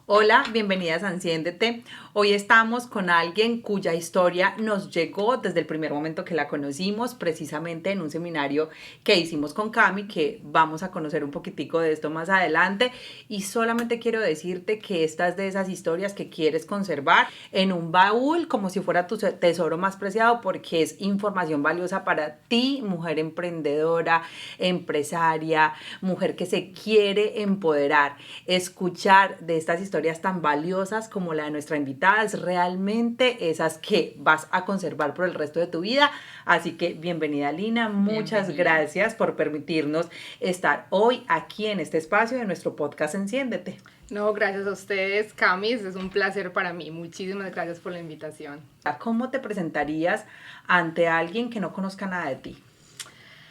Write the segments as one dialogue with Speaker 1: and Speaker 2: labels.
Speaker 1: Hola, bienvenidas a Enciéndete. Hoy estamos con alguien cuya historia nos llegó desde el primer momento que la conocimos, precisamente en un seminario que hicimos con Cami, que vamos a conocer un poquitico de esto más adelante. Y solamente quiero decirte que esta es de esas historias que quieres conservar en un baúl como si fuera tu tesoro más preciado, porque es información valiosa para ti, mujer emprendedora, empresaria, mujer que se quiere empoderar. Escuchar de estas historias tan valiosas como la de nuestra invitada es realmente esas que vas a conservar por el resto de tu vida. Así que bienvenida, Lina, muchas gracias por permitirnos estar hoy aquí en este espacio de nuestro podcast Enciéndete.
Speaker 2: No, gracias a ustedes, Camis, es un placer para mí. Muchísimas gracias por la invitación.
Speaker 1: ¿Cómo te presentarías ante alguien que no conozca nada de ti?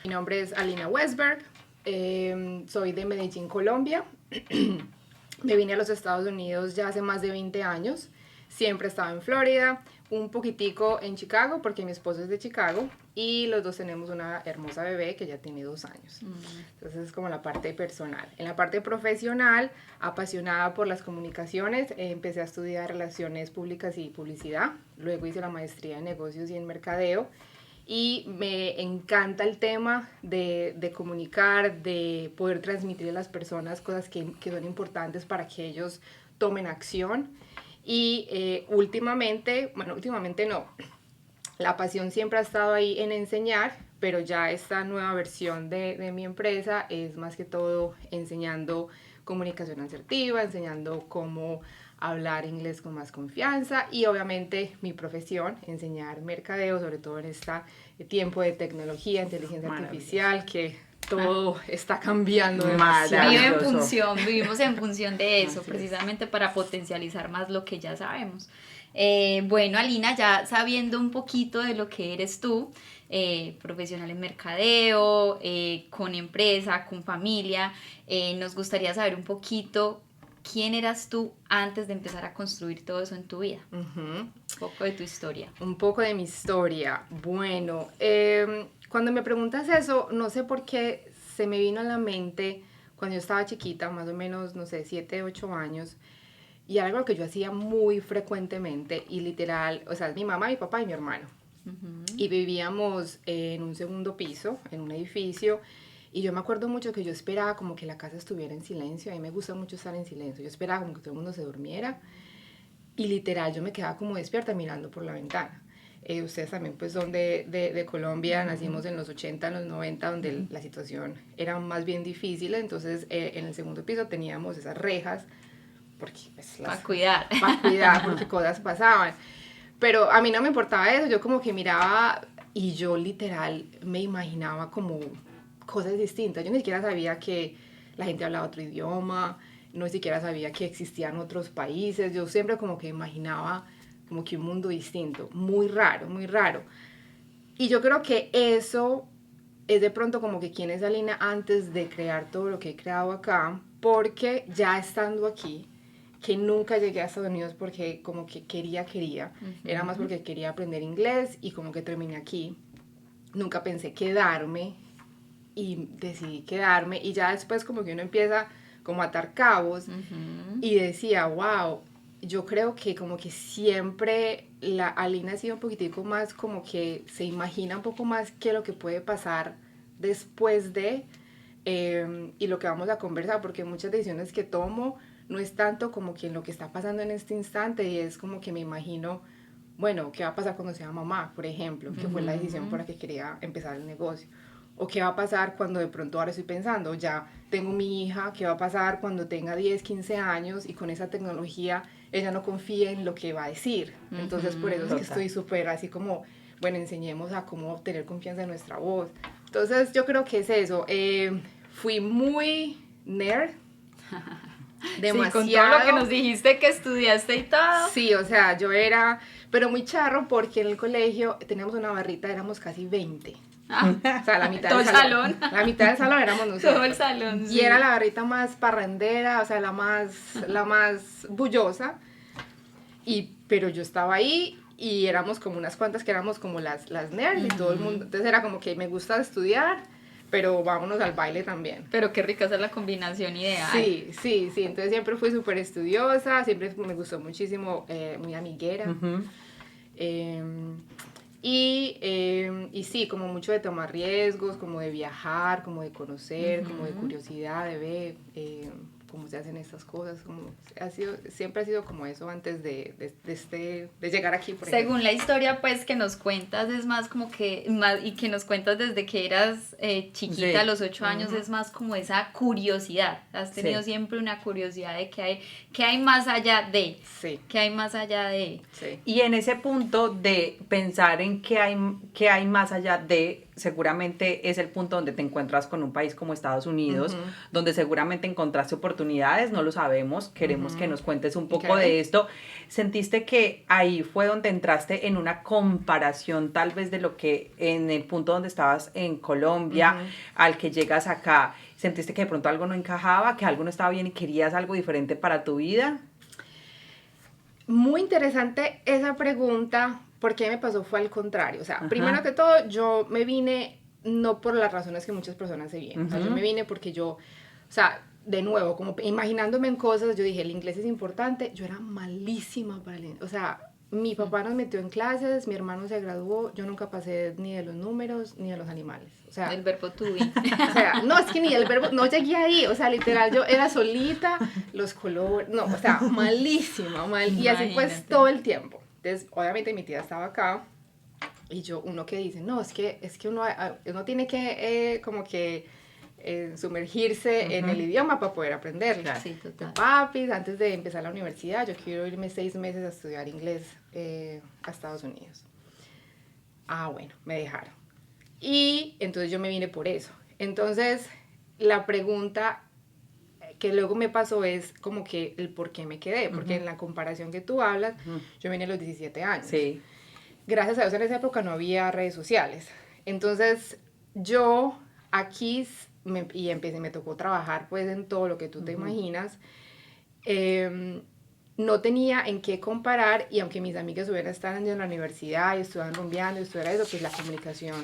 Speaker 2: Mi nombre es Alina Westberg, soy de Medellín, Colombia. Me vine a los Estados Unidos ya hace más de 20 años. Siempre he estado en Florida, un poquitico en Chicago, porque mi esposo es de Chicago, y los dos tenemos una hermosa bebé que ya tiene 2 años. Entonces es como la parte personal. En la parte profesional, apasionada por las comunicaciones, empecé a estudiar relaciones públicas y publicidad. Luego hice la maestría en negocios y en mercadeo. Y me encanta el tema de comunicar, de poder transmitir a las personas cosas que son importantes para que ellos tomen acción. Y últimamente no, la pasión siempre ha estado ahí en enseñar, pero ya esta nueva versión de mi empresa es más que todo enseñando comunicación asertiva, enseñando cómo hablar inglés con más confianza y obviamente mi profesión, enseñar mercadeo, sobre todo en este tiempo de tecnología, inteligencia artificial, que todo está cambiando demasiado.
Speaker 3: Vivimos en función de eso, precisamente para potencializar más lo que ya sabemos. Bueno, Alina, ya sabiendo un poquito de lo que eres tú, profesional en mercadeo, con empresa, con familia, nos gustaría saber un poquito quién eras tú antes de empezar a construir todo eso en tu vida. Un poco de tu historia.
Speaker 2: Un poco de mi historia. Bueno, cuando me preguntas eso, no sé por qué se me vino a la mente cuando yo estaba chiquita, más o menos, no sé, 7, 8 años, y algo que yo hacía muy frecuentemente y literal, o sea, mi mamá, mi papá y mi hermano. Y vivíamos en un segundo piso, en un edificio, y yo me acuerdo mucho que yo esperaba como que la casa estuviera en silencio. A mí me gusta mucho estar en silencio. Yo esperaba como que todo el mundo se durmiera. Y literal, yo me quedaba como despierta mirando por la ventana. Ustedes también pues son de Colombia, nacimos en los 80, en los 90, donde la situación era más bien difícil. Entonces, en el segundo piso teníamos esas rejas, porque pues,
Speaker 3: para cuidar.
Speaker 2: Para cuidar, porque cosas pasaban. Pero a mí no me importaba eso, yo como que miraba y yo literal me imaginaba como cosas distintas. Yo ni siquiera sabía que la gente hablaba otro idioma, no siquiera sabía que existían otros países. Yo siempre como que imaginaba como que un mundo distinto, muy raro, muy raro. Y yo creo que eso es de pronto como que quién es Alina antes de crear todo lo que he creado acá, porque ya estando aquí, que nunca llegué a Estados Unidos porque como que quería, era más porque quería aprender inglés y como que terminé aquí. Nunca pensé quedarme y decidí quedarme y ya después como que uno empieza como a atar cabos y decía, wow, yo creo que como que siempre la Alina ha sido un poquitico más como que se imagina un poco más qué es lo que puede pasar después de y lo que vamos a conversar, porque muchas decisiones que tomo no es tanto como que en lo que está pasando en este instante, y es como que me imagino, bueno, ¿qué va a pasar cuando sea mamá, por ejemplo? Que fue la decisión por la que quería empezar el negocio. O qué va a pasar cuando de pronto ahora estoy pensando, ya tengo mi hija, qué va a pasar cuando tenga 10, 15 años y con esa tecnología ella no confía en lo que va a decir. Entonces por eso es que estoy súper así como, bueno, enseñemos a cómo obtener confianza en nuestra voz. Entonces yo creo que es eso. Fui muy nerd.
Speaker 3: Demasiado. Sí, con todo lo que nos dijiste que estudiaste y todo.
Speaker 2: Sí, o sea, yo era, pero muy charro porque en el colegio teníamos una barrita, éramos casi 20. O sea, la mitad
Speaker 3: todo
Speaker 2: del salón. La mitad del salón éramos nosotros.
Speaker 3: Todo el salón,
Speaker 2: y era la barrita más parrandera, o sea, la más bullosa. Pero yo estaba ahí y éramos como unas cuantas que éramos como las nerds y todo el mundo. Entonces era como que me gusta estudiar, pero vámonos al baile también.
Speaker 3: Pero qué rica, esa es la combinación ideal.
Speaker 2: Sí, sí, sí, entonces siempre fui súper estudiosa, siempre me gustó muchísimo, muy amiguera.
Speaker 1: Ujú.
Speaker 2: Y sí, como mucho de tomar riesgos, como de viajar, como de conocer, como de curiosidad, de ver cómo se hacen estas cosas. Como siempre ha sido como eso antes de llegar aquí, por ejemplo.
Speaker 3: Según la historia pues que nos cuentas es más como que, y que nos cuentas desde que eras chiquita,
Speaker 1: Sí.
Speaker 3: a los 8 años, es más como esa curiosidad. Has tenido
Speaker 1: Sí.
Speaker 3: siempre una curiosidad de qué hay más allá de,
Speaker 2: Sí,
Speaker 3: qué hay más allá de.
Speaker 2: sí.
Speaker 1: Y en ese punto de pensar en qué hay más allá de, seguramente es el punto donde te encuentras con un país como Estados Unidos, donde seguramente encontraste oportunidades, no lo sabemos, queremos que nos cuentes un poco
Speaker 2: Ok.
Speaker 1: de esto. ¿Sentiste que ahí fue donde entraste en una comparación tal vez de lo que en el punto donde estabas en Colombia al que llegas acá? ¿Sentiste que de pronto algo no encajaba, que algo no estaba bien y querías algo diferente para tu vida?
Speaker 2: Muy interesante esa pregunta, porque me pasó fue al contrario. O sea, primero que todo, yo me vine no por las razones que muchas personas se vienen. O sea, yo me vine porque o sea, de nuevo, como imaginándome en cosas, yo dije, el inglés es importante. Yo era malísima para el inglés. O sea, mi papá nos metió en clases, mi hermano se graduó, yo nunca pasé ni de los números ni de los animales. O sea,
Speaker 3: El verbo to be.
Speaker 2: o sea, no, es que ni el verbo, no llegué ahí, o sea, literal, yo era solita, los colores, no, o sea, malísima, y así pues
Speaker 3: Imagínate.
Speaker 2: todo el tiempo. Entonces, obviamente mi tía estaba acá, y uno que dice, no, es que uno tiene que, como que, sumergirse en el idioma para poder aprenderlo.
Speaker 1: Claro.
Speaker 3: Sí, total.
Speaker 2: Papis, antes de empezar la universidad, yo quiero irme 6 meses a estudiar inglés a Estados Unidos. Ah, bueno, me dejaron. Y entonces yo me vine por eso. Entonces, la pregunta que luego me pasó es como que el por qué me quedé, porque en la comparación que tú hablas, yo vine a los 17 años.
Speaker 1: Sí.
Speaker 2: Gracias a Dios en esa época no había redes sociales. Entonces, yo aquí me tocó trabajar pues en todo lo que tú te imaginas. No tenía en qué comparar, y aunque mis amigas hubieran estado en la universidad y estuvieran rumbeando y estuviera eso, pues la comunicación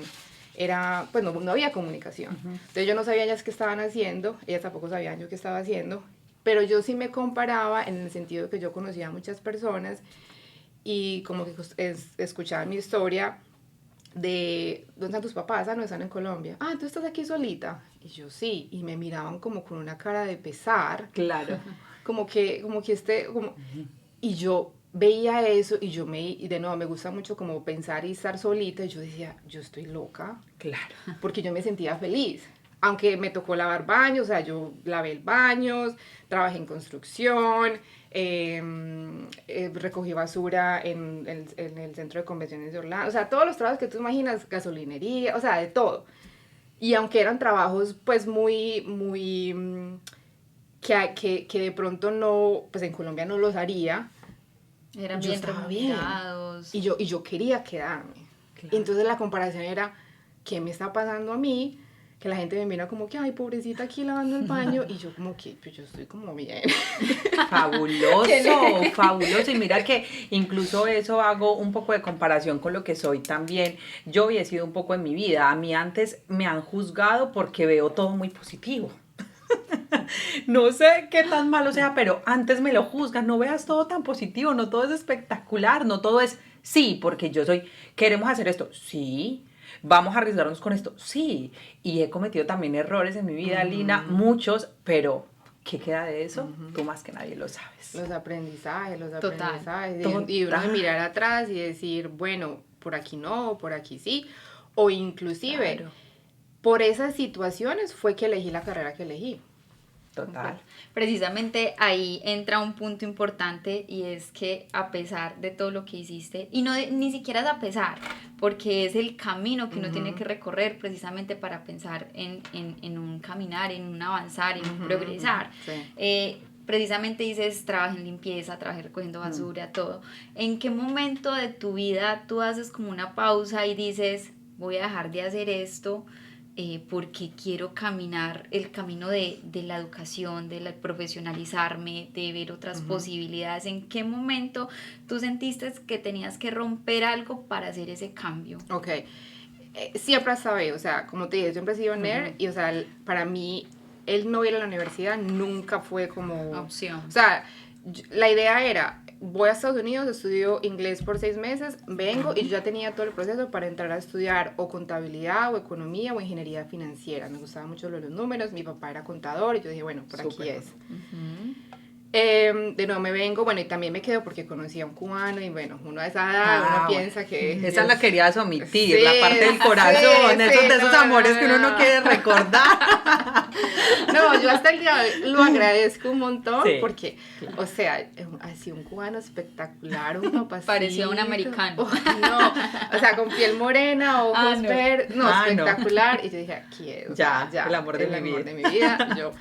Speaker 2: era, pues no había comunicación. Entonces yo no sabía ellas qué estaban haciendo, ellas tampoco sabían yo qué estaba haciendo, pero yo sí me comparaba en el sentido de que yo conocía a muchas personas y como que escuchaba mi historia de ¿dónde están tus papás? Ah, no, están en Colombia. Ah, ¿tú estás aquí solita? Y yo sí, y me miraban como con una cara de pesar,
Speaker 1: Claro.
Speaker 2: y yo veía eso y de nuevo me gusta mucho como pensar y estar solita, y yo decía, yo estoy loca,
Speaker 1: Claro.
Speaker 2: porque yo me sentía feliz. Aunque me tocó lavar baños, o sea, yo lavé baños, trabajé en construcción, recogí basura en el centro de convenciones de Orlando, o sea, todos los trabajos que tú imaginas, gasolinería, o sea, de todo. Y aunque eran trabajos pues muy, muy, que de pronto no, pues en Colombia no los haría,
Speaker 3: Eran
Speaker 2: yo
Speaker 3: bien
Speaker 2: estaba bien.
Speaker 3: remunerados.
Speaker 2: Y yo quería quedarme.
Speaker 1: Claro.
Speaker 2: Y entonces la comparación era, ¿qué me está pasando a mí? Que la gente me mira como que, ay, pobrecita aquí lavando el baño. Y yo como que, pues yo estoy como bien.
Speaker 1: Fabuloso, fabuloso. Y mira que incluso eso hago un poco de comparación con lo que soy también. Yo he sido un poco en mi vida. A mí antes me han juzgado porque veo todo muy positivo. No sé qué tan malo sea, pero antes me lo juzgan. No veas todo tan positivo, no todo es espectacular, no todo es sí, porque yo soy, queremos hacer esto, sí. Vamos a arriesgarnos con esto, sí. Y he cometido también errores en mi vida, Lina, muchos, pero ¿qué queda de eso? Tú más que nadie lo sabes.
Speaker 2: Los aprendizajes.
Speaker 3: Total.
Speaker 2: Y uno de mirar atrás y decir, bueno, por aquí no, por aquí sí. O inclusive,
Speaker 1: Claro.
Speaker 2: por esas situaciones fue que elegí la carrera que elegí.
Speaker 1: Total.
Speaker 3: Precisamente ahí entra un punto importante, y es que a pesar de todo lo que hiciste, y no ni siquiera es a pesar, porque es el camino que uno tiene que recorrer precisamente para pensar en un caminar, en un avanzar, en un progresar.
Speaker 2: Sí.
Speaker 3: Precisamente dices, trabajé en limpieza, trabajé recogiendo basura, todo. ¿En qué momento de tu vida tú haces como una pausa y dices, voy a dejar de hacer esto porque quiero caminar el camino de la educación, de profesionalizarme, de ver otras posibilidades? ¿En qué momento tú sentiste que tenías que romper algo para hacer ese cambio?
Speaker 2: Ok. siempre ha estado ahí, o sea, como te dije, siempre he sido nerd y, o sea, para mí el no ir a la universidad nunca fue como...
Speaker 3: Opción.
Speaker 2: O sea, la idea era, voy a Estados Unidos, estudio inglés por 6 meses, vengo y yo ya tenía todo el proceso para entrar a estudiar o contabilidad o economía o ingeniería financiera. Me gustaban mucho los números, mi papá era contador y yo dije, bueno, por aquí es. De nuevo me vengo, bueno, y también me quedo porque conocí a un cubano y bueno, uno a esa edad, uno piensa que...
Speaker 1: Esa la querías omitir,
Speaker 2: Sí,
Speaker 1: la parte del corazón,
Speaker 2: sí,
Speaker 1: esos, de esos
Speaker 2: no,
Speaker 1: amores que uno no
Speaker 2: no.
Speaker 1: quiere recordar.
Speaker 2: No, yo hasta el día de hoy lo agradezco un montón
Speaker 1: Sí,
Speaker 2: porque, o sea, así un cubano espectacular, un papacito.
Speaker 3: Parecía un americano.
Speaker 2: No, o sea, con piel morena, ojos
Speaker 3: no.
Speaker 2: verdes, no,
Speaker 1: Ah, no.
Speaker 2: espectacular. Y yo dije, aquí es, o
Speaker 1: Ya,
Speaker 2: sea,
Speaker 1: el amor de mi vida.
Speaker 2: de mi vida. Y yo,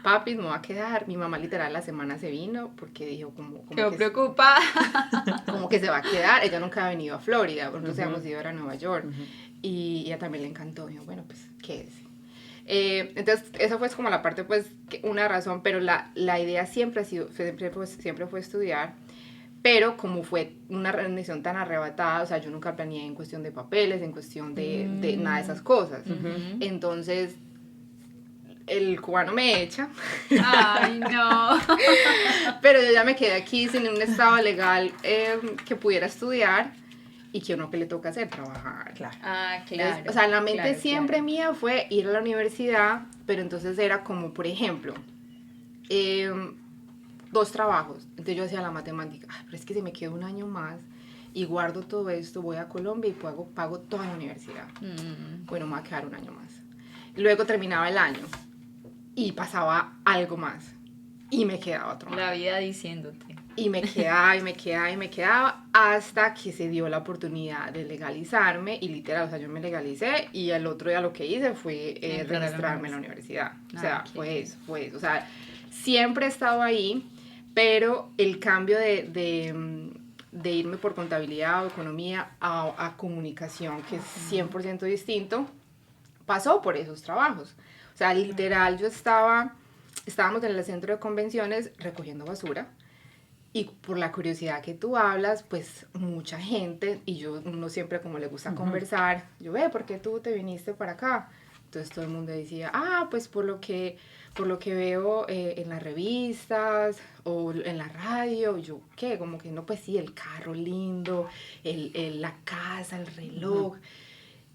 Speaker 2: papi, me voy a quedar. Mi mamá literal la semana se vino porque dijo como
Speaker 3: Quedó
Speaker 2: que,
Speaker 3: preocupada.
Speaker 2: como que se va a quedar. Ella nunca ha venido a Florida, porque habíamos ido a Nueva York. Y ella también le encantó. Dijo, bueno, pues, ¿qué es? Entonces, eso fue como la parte, pues, una razón, pero la idea siempre ha sido, siempre fue estudiar, pero como fue una rendición tan arrebatada, o sea, yo nunca planeé en cuestión de papeles, en cuestión de nada de esas cosas. Entonces, el cubano me echa.
Speaker 3: Ay, no.
Speaker 2: Pero yo ya me quedé aquí sin un estado legal que pudiera estudiar. Y que uno que le toca hacer, trabajar.
Speaker 1: Claro.
Speaker 3: Ah, claro.
Speaker 2: Entonces, o sea, la mente
Speaker 3: claro,
Speaker 2: siempre
Speaker 3: claro.
Speaker 2: mía fue ir a la universidad, pero entonces era como, por ejemplo, 2 trabajos. Entonces yo hacía la matemática, pero es que si me quedo un año más y guardo todo esto, voy a Colombia y pago toda la universidad. Bueno, me voy a quedar un año más. Luego terminaba el año y pasaba algo más y me quedaba otro año.
Speaker 3: La vida diciéndote.
Speaker 2: Y me quedaba hasta que se dio la oportunidad de legalizarme y literal, o sea, yo me legalicé y el otro día lo que hice fue
Speaker 3: Entrar a la
Speaker 2: registrarme en la universidad. O sea,
Speaker 3: qué
Speaker 2: fue eso. O sea, siempre he estado ahí, pero el cambio de irme por contabilidad o economía a comunicación, que es 100% distinto, pasó por esos trabajos. O sea, literal, estábamos en el centro de convenciones recogiendo basura. Y por la curiosidad que tú hablas, pues mucha gente, y uno siempre como le gusta conversar, yo, ¿por qué tú te viniste para acá? Entonces todo el mundo decía, pues por lo que veo en las revistas o en la radio. Yo, ¿qué? Como que no, pues sí, el carro lindo, la casa, el reloj.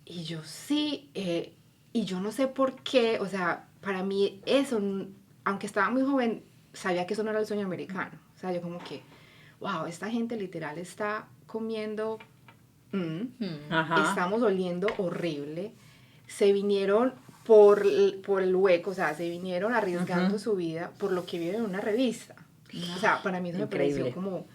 Speaker 2: Y yo, sí, y yo no sé por qué, o sea, para mí eso, aunque estaba muy joven, sabía que eso no era el sueño americano. O sea, yo como que, wow, esta gente literal está comiendo, estamos oliendo horrible. Se vinieron por el hueco, o sea, se vinieron arriesgando su vida por lo que vieron en una revista. O sea, para mí eso me pareció como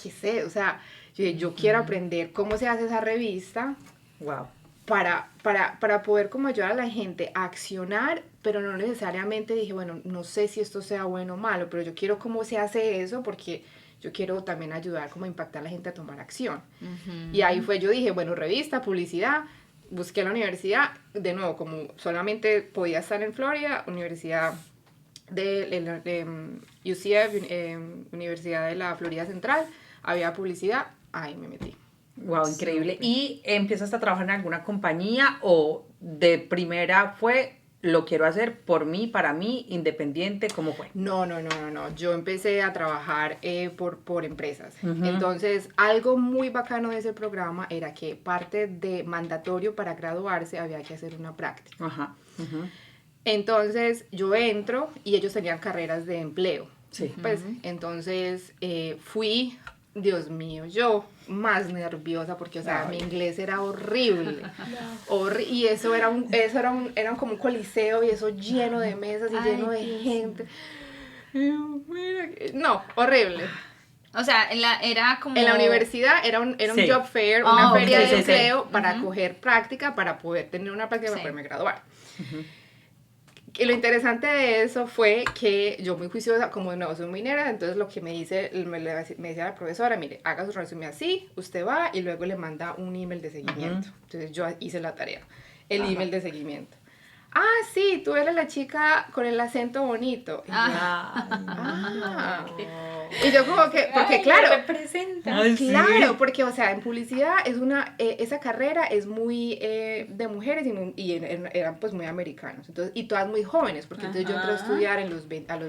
Speaker 2: ¿qué sé? O sea, yo quiero aprender cómo se hace esa revista.
Speaker 1: Wow.
Speaker 2: Para poder como ayudar a la gente a accionar, pero no necesariamente dije, bueno, no sé si esto sea bueno o malo, pero yo quiero cómo se hace eso porque yo quiero también ayudar como a impactar a la gente a tomar acción. Y ahí yo dije, bueno, revista, publicidad, busqué la universidad, de nuevo, como solamente podía estar en Florida, universidad de UCF, Universidad de la Florida Central, había publicidad, ahí me metí.
Speaker 1: Wow, increíble. ¿Y empiezas a trabajar en alguna compañía o de primera fue lo quiero hacer por mí, para mí, independiente? ¿Cómo fue?
Speaker 2: No. Yo empecé a trabajar por empresas. Entonces, algo muy bacano de ese programa era que parte de mandatorio para graduarse había que hacer una práctica. Entonces, yo entro y ellos tenían carreras de empleo.
Speaker 1: Sí.
Speaker 2: Pues, entonces, fui... Dios mío, yo más nerviosa porque, o sea, mi inglés era horrible. Y eso era como un coliseo y eso lleno de mesas y lleno de gente. No, horrible.
Speaker 3: O sea, era como...
Speaker 2: En la universidad era un
Speaker 1: Sí.
Speaker 2: job fair, una feria de
Speaker 1: sí.
Speaker 2: empleo para coger práctica, para poder tener una práctica para poderme graduar. Y lo interesante de eso fue que yo muy juiciosa, como no soy muy nerd, entonces lo que me decía la profesora, mire, haga su resumen así, usted va y luego le manda un email de seguimiento. Entonces yo hice la tarea, el email de seguimiento. sí, tú eres la chica con el acento bonito. Y yo,
Speaker 1: Ah,
Speaker 2: y yo como que, porque
Speaker 3: Ay,
Speaker 2: claro,
Speaker 3: me representa.
Speaker 1: Ay, sí.
Speaker 2: claro, porque, o sea, en publicidad es esa carrera es muy de mujeres eran pues muy americanos, entonces, y todas muy jóvenes, porque entonces yo entré a
Speaker 3: Ajá.
Speaker 2: estudiar a los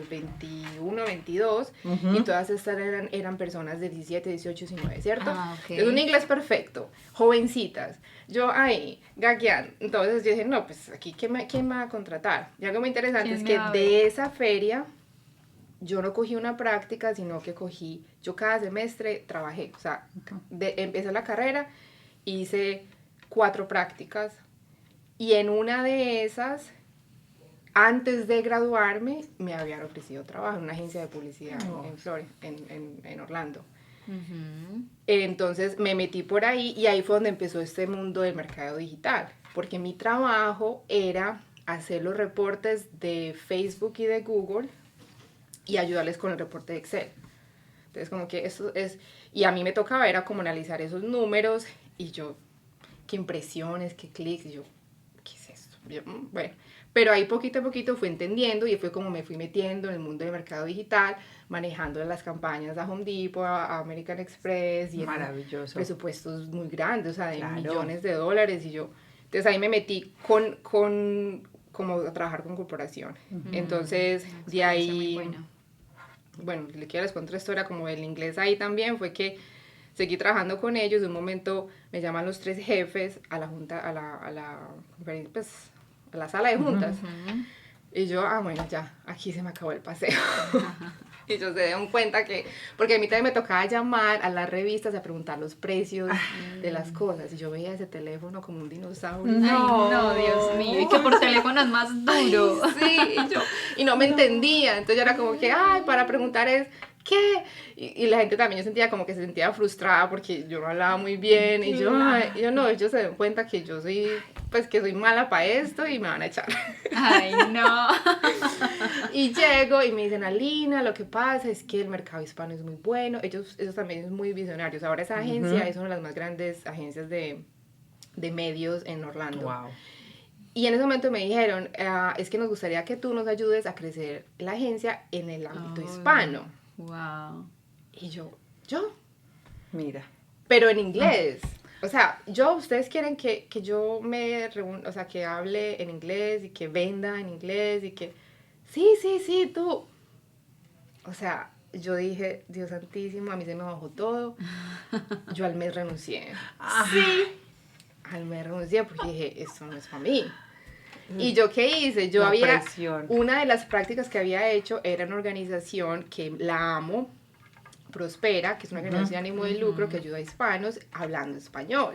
Speaker 2: 21, 22, y todas estas eran personas de 17, 18, 19, ¿cierto?
Speaker 3: Ah, ok.
Speaker 2: Es un inglés perfecto, jovencitas, yo ahí, gagueando, entonces yo dije, no, pues aquí, ¿quién me va a contratar? Y algo muy interesante
Speaker 3: ¿Quién
Speaker 2: es
Speaker 3: me
Speaker 2: que
Speaker 3: va a
Speaker 2: de esa feria, yo no cogí una práctica, sino que yo cada semestre trabajé, o sea, empecé la carrera, hice 4 prácticas, y en una de esas, antes de graduarme, me habían ofrecido trabajo en una agencia de publicidad en Florida, en Orlando.
Speaker 3: Ujú.
Speaker 2: Entonces me metí por ahí, y ahí fue donde empezó este mundo del mercado digital, porque mi trabajo era hacer los reportes de Facebook y de Google, y ayudarles con el reporte de Excel. Entonces, como que eso es, y a mí me tocaba era como analizar esos números, y yo, qué impresiones, qué clics, y yo, ¿qué es esto? Yo, bueno, pero ahí poquito a poquito fui entendiendo, y fue como me fui metiendo en el mundo del mercado digital, manejando las campañas a Home Depot, a American Express, y
Speaker 1: Maravilloso.
Speaker 2: presupuestos muy grandes, o sea, de
Speaker 1: Claro.
Speaker 2: millones de dólares, y yo, entonces ahí me metí como a trabajar con corporación. Entonces, de
Speaker 3: Experiencia muy
Speaker 2: ahí,
Speaker 3: buena.
Speaker 2: bueno, le quiero les contar otra historia como el inglés ahí también, fue que seguí trabajando con ellos, de un momento me llaman los 3 jefes a la junta, pues, a la sala de juntas, y yo, bueno, ya, aquí se me acabó el paseo. Y ellos se dieron cuenta que, porque a mí también me tocaba llamar a las revistas a preguntar los precios de las cosas, y yo veía ese teléfono como un dinosaurio.
Speaker 3: Ay, no, Dios mío. Y que por teléfono es más duro.
Speaker 2: Sí, y no me entendía, entonces yo era como que, para preguntar es, ¿qué? Y la gente también, yo sentía como que se sentía frustrada porque yo no hablaba muy bien, y yo, no, ellos se dan cuenta que yo soy, pues que soy mala para esto y me van a echar.
Speaker 3: Ay, no.
Speaker 2: Y llego y me dicen, Alina, lo que pasa es que el mercado hispano es muy bueno, ellos también son muy visionarios, ahora esa agencia es una de las más grandes agencias de medios en Orlando.
Speaker 1: Wow.
Speaker 2: Y en ese momento me dijeron, es que nos gustaría que tú nos ayudes a crecer la agencia en el ámbito hispano.
Speaker 3: Wow.
Speaker 2: Y yo,
Speaker 1: Mira.
Speaker 2: pero en inglés. O sea, ustedes quieren que yo me reúna, o sea, que hable en inglés y que venda en inglés y que, sí, tú. O sea, yo dije, Dios santísimo, a mí se me bajó todo. Yo al mes renuncié. Sí. Al mes renuncié porque dije, esto no es para mí. ¿Y yo qué hice? Yo una de las prácticas que había hecho era una organización que la amo, Prospera, que es una organización de ánimo de lucro que ayuda a hispanos hablando español.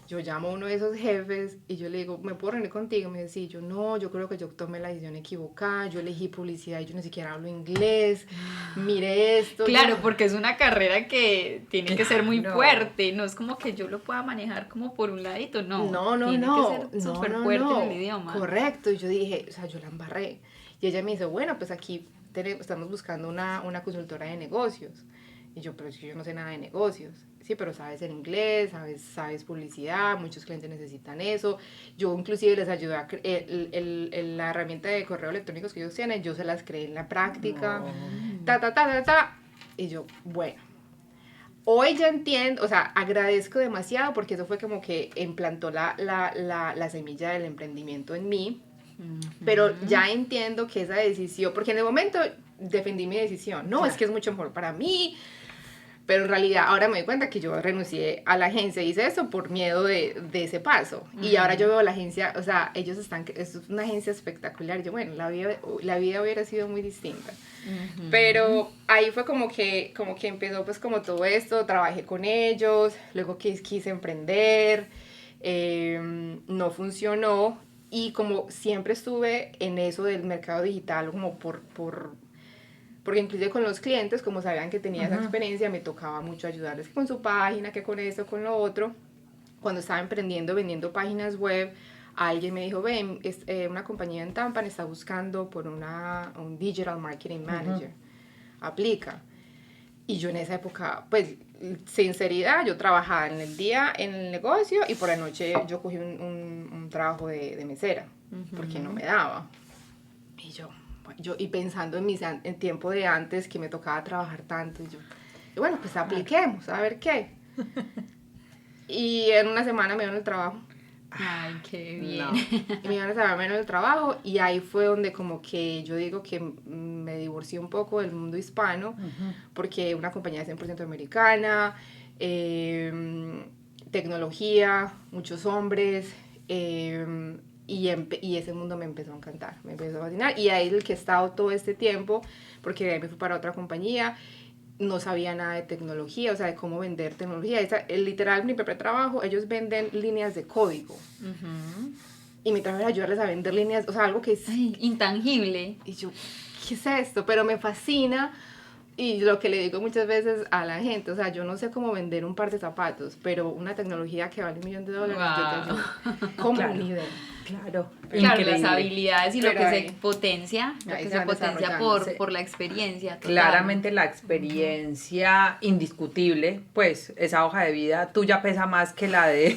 Speaker 2: Yo llamo a uno de esos jefes y yo le digo, ¿me puedo reunir contigo? Me dice, yo no, yo creo que yo tomé la decisión equivocada, yo elegí publicidad y yo ni siquiera hablo inglés, mire esto.
Speaker 3: Claro, porque es una carrera que tiene que ser muy
Speaker 1: Claro.
Speaker 3: fuerte, no es como que yo lo pueda manejar como por un ladito, no. Tiene que ser súper fuerte en el idioma.
Speaker 2: Correcto, y yo dije, o sea, yo la embarré. Y ella me dice, bueno, pues aquí estamos buscando una consultora de negocios. Y yo, pero es que yo no sé nada de negocios. Sí, pero sabes en inglés, sabes publicidad, muchos clientes necesitan eso. Yo inclusive les ayudé a la herramienta de correo electrónicos que ellos tienen, yo se las creé en la práctica, y yo, bueno, hoy ya entiendo, o sea, agradezco demasiado porque eso fue como que implantó la semilla del emprendimiento en mí, pero ya entiendo que esa decisión, porque en el momento defendí mi decisión, no, es que es mucho mejor para mí. Pero en realidad ahora me doy cuenta que yo renuncié a la agencia, hice eso por miedo de ese paso. Y ahora yo veo la agencia, o sea, es una agencia espectacular. Yo, bueno, la vida hubiera sido muy distinta. Pero ahí fue como que empezó pues como todo esto, trabajé con ellos, luego quise emprender, no funcionó. Y como siempre estuve en eso del mercado digital, como porque inclusive con los clientes, como sabían que tenía esa experiencia, me tocaba mucho ayudarles con su página, que con esto, con lo otro. Cuando estaba emprendiendo, vendiendo páginas web, alguien me dijo, ven, una compañía en Tampa está buscando por un Digital Marketing Manager. Aplica. Y yo en esa época, pues, sinceridad, yo trabajaba en el día en el negocio y por la noche yo cogí un trabajo de mesera. porque no me daba. Y y pensando en tiempo de antes que me tocaba trabajar tanto, y bueno, pues apliquemos, a ver qué. Y en una semana me dieron el trabajo.
Speaker 3: Ay, qué bien.
Speaker 1: No.
Speaker 2: Y me iban a saber menos el trabajo, y ahí fue donde como que yo digo que me divorcié un poco del mundo hispano, porque una compañía 100% americana, tecnología, muchos hombres, y ese mundo me empezó a encantar, me empezó a fascinar, y ahí es el que he estado todo este tiempo, porque de ahí me fui para otra compañía, no sabía nada de tecnología, o sea, de cómo vender tecnología. Literal, mi primer trabajo, ellos venden líneas de código. Y mi trabajo era ayudarles a vender líneas, o sea, algo que es...
Speaker 3: Ay, intangible.
Speaker 2: Y yo, ¿qué es esto? Pero me fascina. Y lo que le digo muchas veces a la gente, o sea, yo no sé cómo vender un par de zapatos, pero una tecnología que vale $1 millón, yo te ayudo. ¿Cómo?
Speaker 1: Claro.
Speaker 2: Ni idea.
Speaker 1: Claro,
Speaker 3: Claro, las habilidades y lo
Speaker 2: Pero
Speaker 3: que
Speaker 2: ahí-
Speaker 3: se potencia, lo
Speaker 2: ahí
Speaker 3: que
Speaker 2: se
Speaker 3: se
Speaker 2: van
Speaker 3: potencia
Speaker 2: desarrollando,
Speaker 3: por la experiencia. Total.
Speaker 1: Claramente la experiencia indiscutible, pues esa hoja de vida tuya pesa más que la de...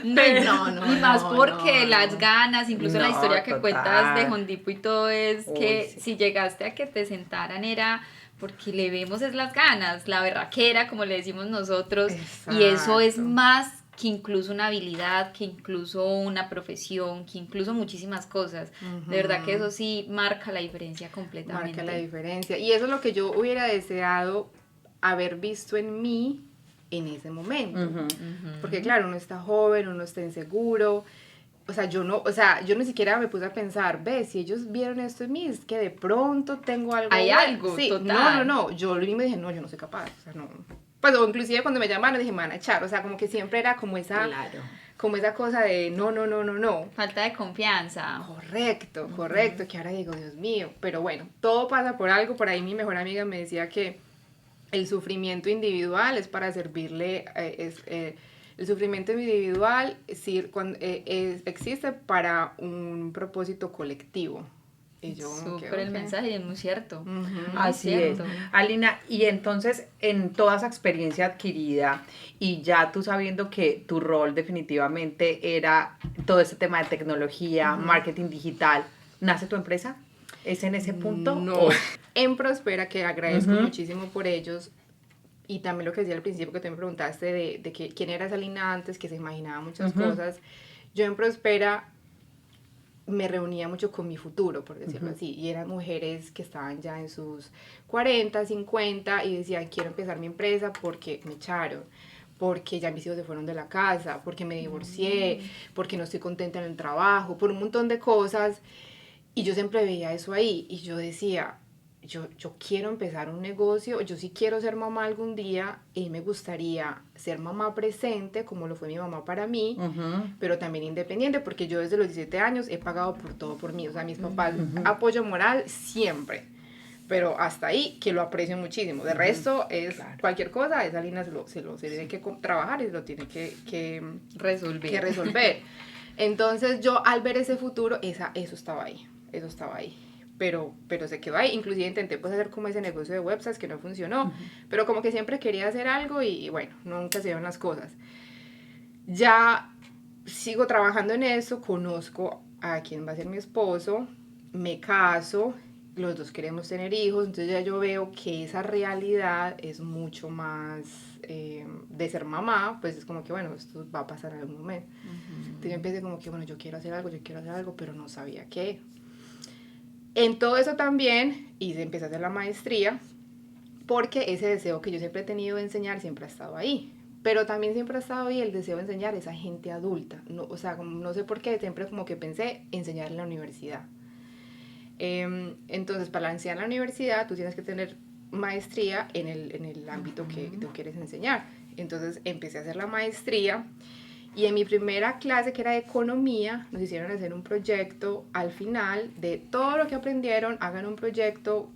Speaker 3: No, y más
Speaker 2: no,
Speaker 3: porque
Speaker 2: no,
Speaker 3: las
Speaker 2: no.
Speaker 3: ganas, incluso la
Speaker 1: No,
Speaker 3: historia que
Speaker 1: total.
Speaker 3: cuentas de Hondipo y todo es
Speaker 1: Uy,
Speaker 3: que
Speaker 1: sí.
Speaker 3: si llegaste a que te sentaran era porque le vemos es las ganas, la berraquera, como le decimos nosotros, y eso es
Speaker 2: Exacto.
Speaker 3: más que incluso una habilidad, que incluso una profesión, que incluso muchísimas cosas. De verdad que eso sí marca la diferencia completamente.
Speaker 2: Marca la diferencia. Y eso es lo que yo hubiera deseado haber visto en mí en ese momento. Porque claro, uno está joven, uno está inseguro. O sea, yo ni siquiera me puse a pensar, ve, si ellos vieron esto en mí, es que de pronto tengo algo.
Speaker 3: Hay
Speaker 2: bueno.
Speaker 3: algo,
Speaker 2: Sí,
Speaker 3: total.
Speaker 2: no. Yo me dije, no, yo no soy capaz. O sea, no. Pues, o inclusive cuando me llamaron dije, me van a echar. O sea, como que siempre era como esa cosa de no.
Speaker 3: Falta de confianza.
Speaker 2: Correcto, que ahora digo, Dios mío, pero bueno, todo pasa por algo. Por ahí mi mejor amiga me decía que el sufrimiento individual es para servirle, el sufrimiento individual existe para un propósito colectivo. Y yo,
Speaker 3: Súper el mensaje, es muy cierto.
Speaker 1: Así es. Alina, y entonces en toda esa experiencia adquirida y ya tú sabiendo que tu rol definitivamente era todo este tema de tecnología, marketing digital, ¿nace tu empresa? ¿Es en ese punto?
Speaker 2: No. En Prospera, que agradezco muchísimo por ellos, y también lo que decía al principio que tú me preguntaste de que quién era esa Alina antes, que se imaginaba muchas cosas. Yo en Prospera me reunía mucho con mi futuro, por decirlo así, y eran mujeres que estaban ya en sus 40, 50 y decían, quiero empezar mi empresa porque me echaron, porque ya mis hijos se fueron de la casa, porque me divorcié, porque no estoy contenta en el trabajo, por un montón de cosas, y yo siempre veía eso ahí, y yo decía, yo quiero empezar un negocio, yo sí quiero ser mamá algún día, y me gustaría ser mamá presente, como lo fue mi mamá para mí, pero también independiente, porque yo desde los 17 años he pagado por todo por mí, o sea, mis papás, apoyo moral siempre, pero hasta ahí, que lo aprecio muchísimo. De resto, es cualquier cosa, esa Lina se tiene que trabajar y se lo tiene que resolver. Entonces yo al ver ese futuro, eso estaba ahí. Pero se quedó ahí. Inclusive intenté pues hacer como ese negocio de websites que no funcionó, pero como que siempre quería hacer algo y bueno, nunca se dieron las cosas. Ya sigo trabajando en eso, conozco a quien va a ser mi esposo, me caso, los dos queremos tener hijos, entonces ya yo veo que esa realidad es mucho más de ser mamá, pues es como que bueno, esto va a pasar en algún momento. Entonces yo empecé como que bueno, yo quiero hacer algo, pero no sabía qué. En todo eso también empecé a hacer la maestría, porque ese deseo que yo siempre he tenido de enseñar siempre ha estado ahí. Pero también siempre ha estado ahí el deseo de enseñar a esa gente adulta. No, o sea, no sé por qué, siempre como que pensé enseñar en la universidad. Entonces, para enseñar en la universidad, tú tienes que tener maestría en el ámbito que tú quieres enseñar. Entonces, empecé a hacer la maestría. Y en mi primera clase, que era de economía, nos hicieron hacer un proyecto. Al final de todo lo que aprendieron, hagan un proyecto.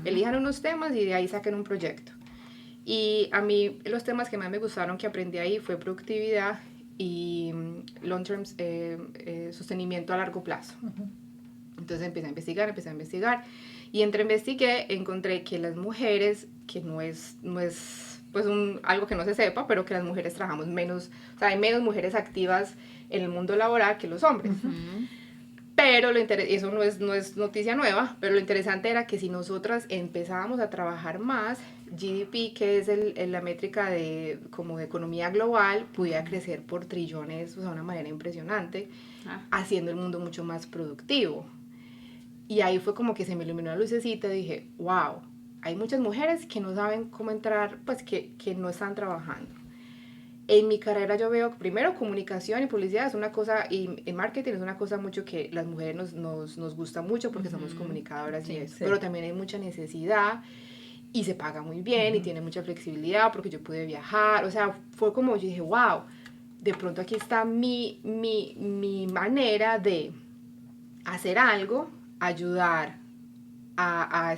Speaker 2: Elijan unos temas y de ahí saquen un proyecto. Y a mí los temas que más me gustaron que aprendí ahí fue productividad y long term, sostenimiento a largo plazo. Entonces empecé a investigar y entre investigué encontré que las mujeres, que no es pues algo que no se sepa, pero que las mujeres trabajamos menos, o sea, hay menos mujeres activas en el mundo laboral que los hombres. Pero eso no es noticia nueva, pero lo interesante era que si nosotras empezábamos a trabajar más, GDP, que es la métrica como de economía global, pudiera crecer por trillones, o sea, de una manera impresionante, haciendo el mundo mucho más productivo. Y ahí fue como que se me iluminó la lucecita y dije, wow, hay muchas mujeres que no saben cómo entrar, pues que no están trabajando. En mi carrera yo veo, primero, comunicación y publicidad es una cosa, y marketing es una cosa mucho que las mujeres nos gusta mucho porque somos comunicadoras y eso, pero también hay mucha necesidad y se paga muy bien y tiene mucha flexibilidad porque yo pude viajar, o sea, fue como yo dije, wow, de pronto aquí está mi manera de hacer algo, ayudar a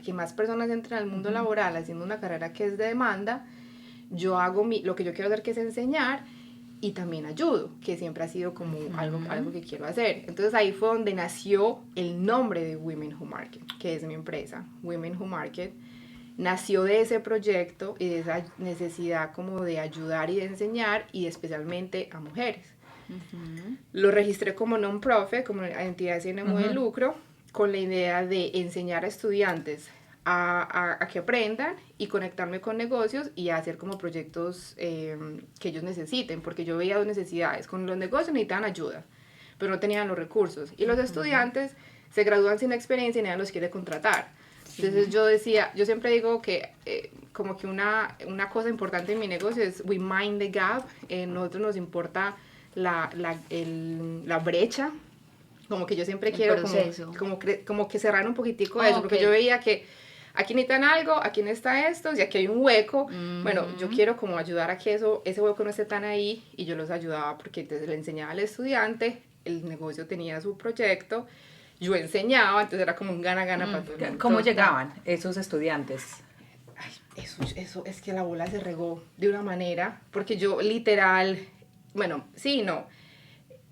Speaker 2: que más personas entren al mundo laboral haciendo una carrera que es de demanda. Yo hago lo que yo quiero hacer, que es enseñar, y también ayudo, que siempre ha sido como algo que quiero hacer. Entonces ahí fue donde nació el nombre de Women Who Market, que es mi empresa, Women Who Market. Nació de ese proyecto y de esa necesidad como de ayudar y de enseñar, y especialmente a mujeres. Lo registré como non-profit, como entidad sin ánimo de lucro, con la idea de enseñar a estudiantes a que aprendan y conectarme con negocios y hacer como proyectos que ellos necesiten, porque yo veía dos necesidades. Con los negocios necesitaban ayuda, pero no tenían los recursos, y los estudiantes se gradúan sin experiencia y nadie los quiere contratar. Entonces yo siempre digo que como que una cosa importante en mi negocio es we mind the gap. Nosotros nos importa la brecha, como que yo siempre quiero como que cerrar un poquitico eso, porque yo veía que aquí necesitan algo, aquí no está esto, y aquí hay un hueco. Bueno, yo quiero como ayudar a que ese hueco no esté tan ahí, y yo los ayudaba porque entonces le enseñaba al estudiante, el negocio tenía su proyecto, yo enseñaba, entonces era como un gana-gana para todo el mundo.
Speaker 1: ¿Cómo llegaban esos estudiantes?
Speaker 2: Ay, eso es que la bola se regó de una manera, porque yo literal, bueno, sí, no.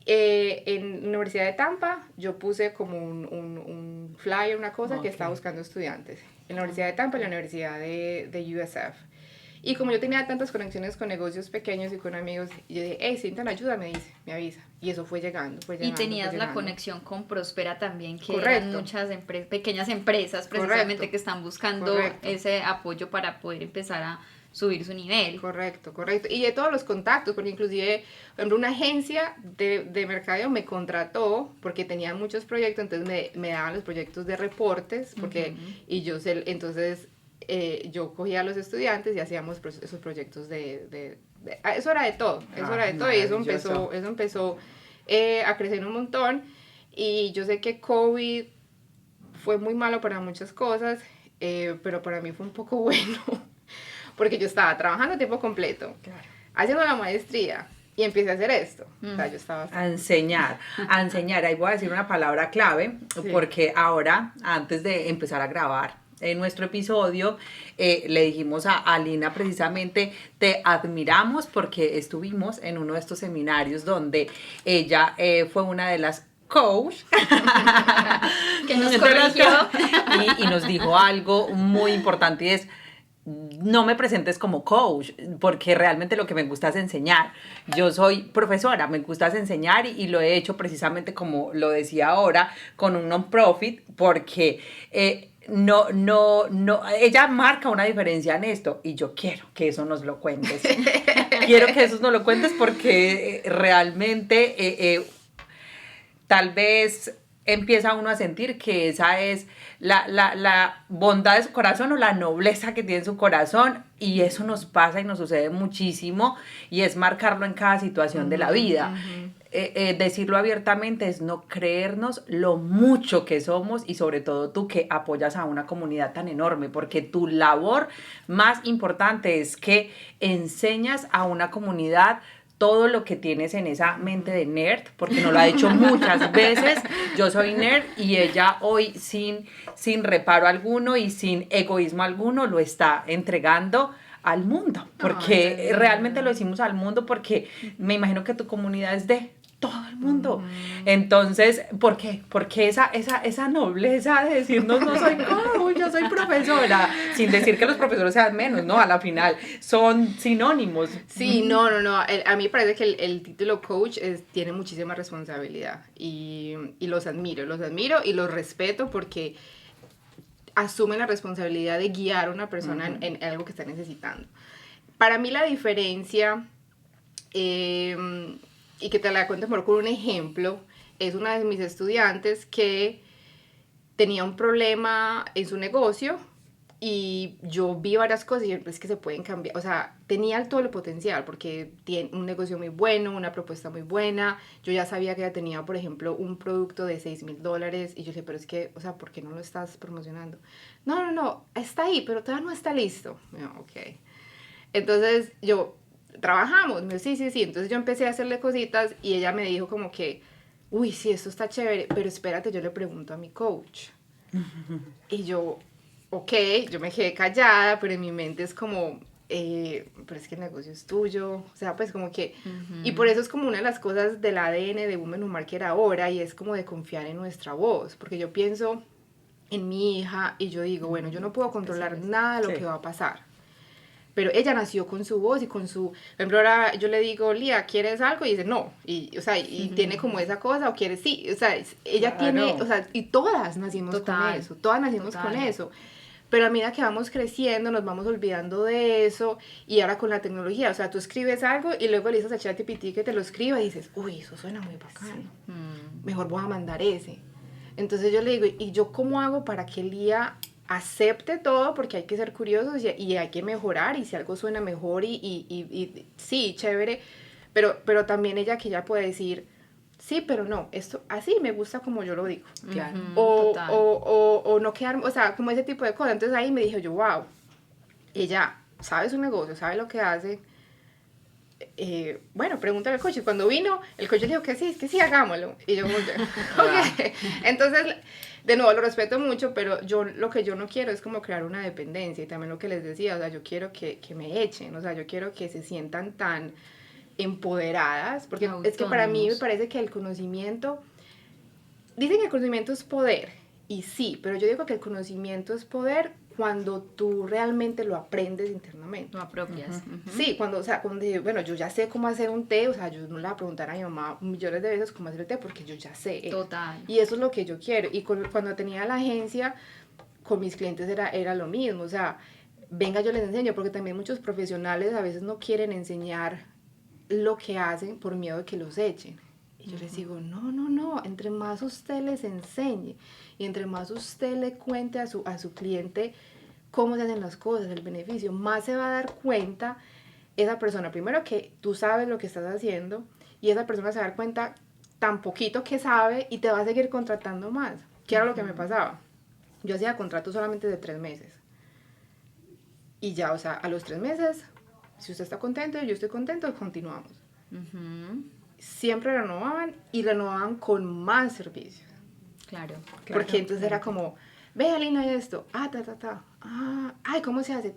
Speaker 2: En la Universidad de Tampa yo puse como un flyer, una cosa que estaba buscando estudiantes. En la Universidad de Tampa y la Universidad de USF. Y como yo tenía tantas conexiones con negocios pequeños y con amigos, yo dije, hey, si necesitan ayuda, me avisa. Y eso fue llegando.
Speaker 3: Y tenías la conexión con Prospera también, que eran muchas pequeñas empresas precisamente que están buscando ese apoyo para poder empezar a subir su nivel.
Speaker 2: Correcto. Y de todos los contactos, porque inclusive, por ejemplo, una agencia de mercadeo me contrató porque tenían muchos proyectos, entonces me daban los proyectos de reportes, porque, y yo entonces yo cogía a los estudiantes y hacíamos esos proyectos eso era de todo, y eso empezó a crecer un montón. Y yo sé que COVID fue muy malo para muchas cosas, pero para mí fue un poco bueno, porque yo estaba trabajando a tiempo completo, haciendo la maestría, y empecé a hacer esto. O sea, yo estaba
Speaker 1: a enseñar. Ahí voy a decir una palabra clave, porque ahora, antes de empezar a grabar en nuestro episodio, le dijimos a Alina precisamente, te admiramos porque estuvimos en uno de estos seminarios donde ella fue una de las coach
Speaker 3: que nos corrigió
Speaker 1: y nos dijo algo muy importante, y es: no me presentes como coach, porque realmente lo que me gusta es enseñar. Yo soy profesora, me gusta es enseñar, y lo he hecho precisamente como lo decía ahora, con un non-profit, porque no, ella marca una diferencia en esto, y yo quiero que eso nos lo cuentes. Quiero que eso nos lo cuentes porque realmente tal vez empieza uno a sentir que esa es la bondad de su corazón, o la nobleza que tiene su corazón, y eso nos pasa y nos sucede muchísimo, y es marcarlo en cada situación de la vida. Decirlo abiertamente es no creernos lo mucho que somos, y sobre todo tú que apoyas a una comunidad tan enorme, porque tu labor más importante es que enseñas a una comunidad todo lo que tienes en esa mente de nerd, porque nos lo ha dicho muchas veces. Yo soy nerd, y ella hoy sin reparo alguno y sin egoísmo alguno lo está entregando al mundo, porque realmente lo decimos al mundo, porque me imagino que tu comunidad es de todo el mundo. Entonces, ¿por qué? Porque esa nobleza de decirnos, no soy coach, yo soy profesora. sin decir que los profesores sean menos, ¿no? A la final son sinónimos.
Speaker 2: Sí, no. A mí me parece que el título coach tiene muchísima responsabilidad y los admiro y los respeto porque asumen la responsabilidad de guiar a una persona en algo que está necesitando. Para mí la diferencia, y que te la cuento mejor con un ejemplo, es una de mis estudiantes que tenía un problema en su negocio y yo vi varias cosas y es que se pueden cambiar, o sea, tenía todo el potencial porque tiene un negocio muy bueno, una propuesta muy buena, yo ya sabía que ella tenía, por ejemplo, un producto de $6,000 y yo dije, pero es que, o sea, ¿por qué no lo estás promocionando? No, está ahí, pero todavía no está listo. No, ok. Entonces trabajamos, me dijo, sí, entonces yo empecé a hacerle cositas y ella me dijo como que, uy, sí, esto está chévere, pero espérate, yo le pregunto a mi coach. Y yo, ok, yo me quedé callada, pero en mi mente es como, pero es que el negocio es tuyo, o sea, pues como que, y por eso es como una de las cosas del ADN de Women Who Market ahora, y es como de confiar en nuestra voz, porque yo pienso en mi hija y yo digo, bueno, yo no puedo controlar nada de lo que va a pasar. Pero ella nació con su voz y con su... Por ejemplo, ahora yo le digo, Lía, ¿quieres algo? Y dice, no. Y, o sea, y tiene como esa cosa, o quiere sí. O sea, ella tiene... O sea, y todas nacimos con eso. Todas nacimos con eso. Pero a medida que vamos creciendo, nos vamos olvidando de eso. Y ahora con la tecnología, o sea, tú escribes algo y luego le dices a ChatGPT que te lo escriba y dices, uy, eso suena muy bacano. Sí. Mejor voy a mandar ese. Entonces yo le digo, ¿y yo cómo hago para que Lía acepte todo? Porque hay que ser curiosos y hay que mejorar, y si algo suena mejor y sí, chévere, pero también ella que ya puede decir, sí, pero no, esto así me gusta como yo lo digo.
Speaker 1: Claro.
Speaker 2: O no quedar, o sea, como ese tipo de cosas. Entonces ahí me dije yo, wow, ella sabe su negocio, sabe lo que hace. Bueno, pregúntale al coach. Y cuando vino, el coach le dijo que sí, hagámoslo. Y yo como que, ok. Entonces, de nuevo, lo respeto mucho, pero lo que yo no quiero es como crear una dependencia. Y también lo que les decía, o sea, yo quiero que me echen, o sea, yo quiero que se sientan tan empoderadas, porque es que para mí me parece que el conocimiento, dicen que el conocimiento es poder, y sí, pero yo digo que el conocimiento es poder cuando tú realmente lo aprendes internamente.
Speaker 3: Lo apropias.
Speaker 2: Sí, cuando bueno, yo ya sé cómo hacer un té, o sea, yo no le voy a preguntar a mi mamá millones de veces cómo hacer el té, porque yo ya sé.
Speaker 3: Total.
Speaker 2: Y eso es lo que yo quiero. Y cuando tenía la agencia, con mis clientes era lo mismo, o sea, venga, yo les enseño, porque también muchos profesionales a veces no quieren enseñar lo que hacen por miedo de que los echen. Y yo les digo, no, entre más usted les enseñe y entre más usted le cuente a su cliente cómo se hacen las cosas, el beneficio, más se va a dar cuenta esa persona, primero que tú sabes lo que estás haciendo, y esa persona se va a dar cuenta tan poquito que sabe y te va a seguir contratando más. ¿Qué era lo que me pasaba? Yo hacía contratos solamente de 3 meses. Y ya, o sea, a los 3 meses, si usted está contento y yo estoy contento, continuamos. Siempre renovaban y renovaban con más servicios.
Speaker 3: Claro.
Speaker 2: Porque entonces era como, ve, Alina, esto, ay, ¿cómo se hace?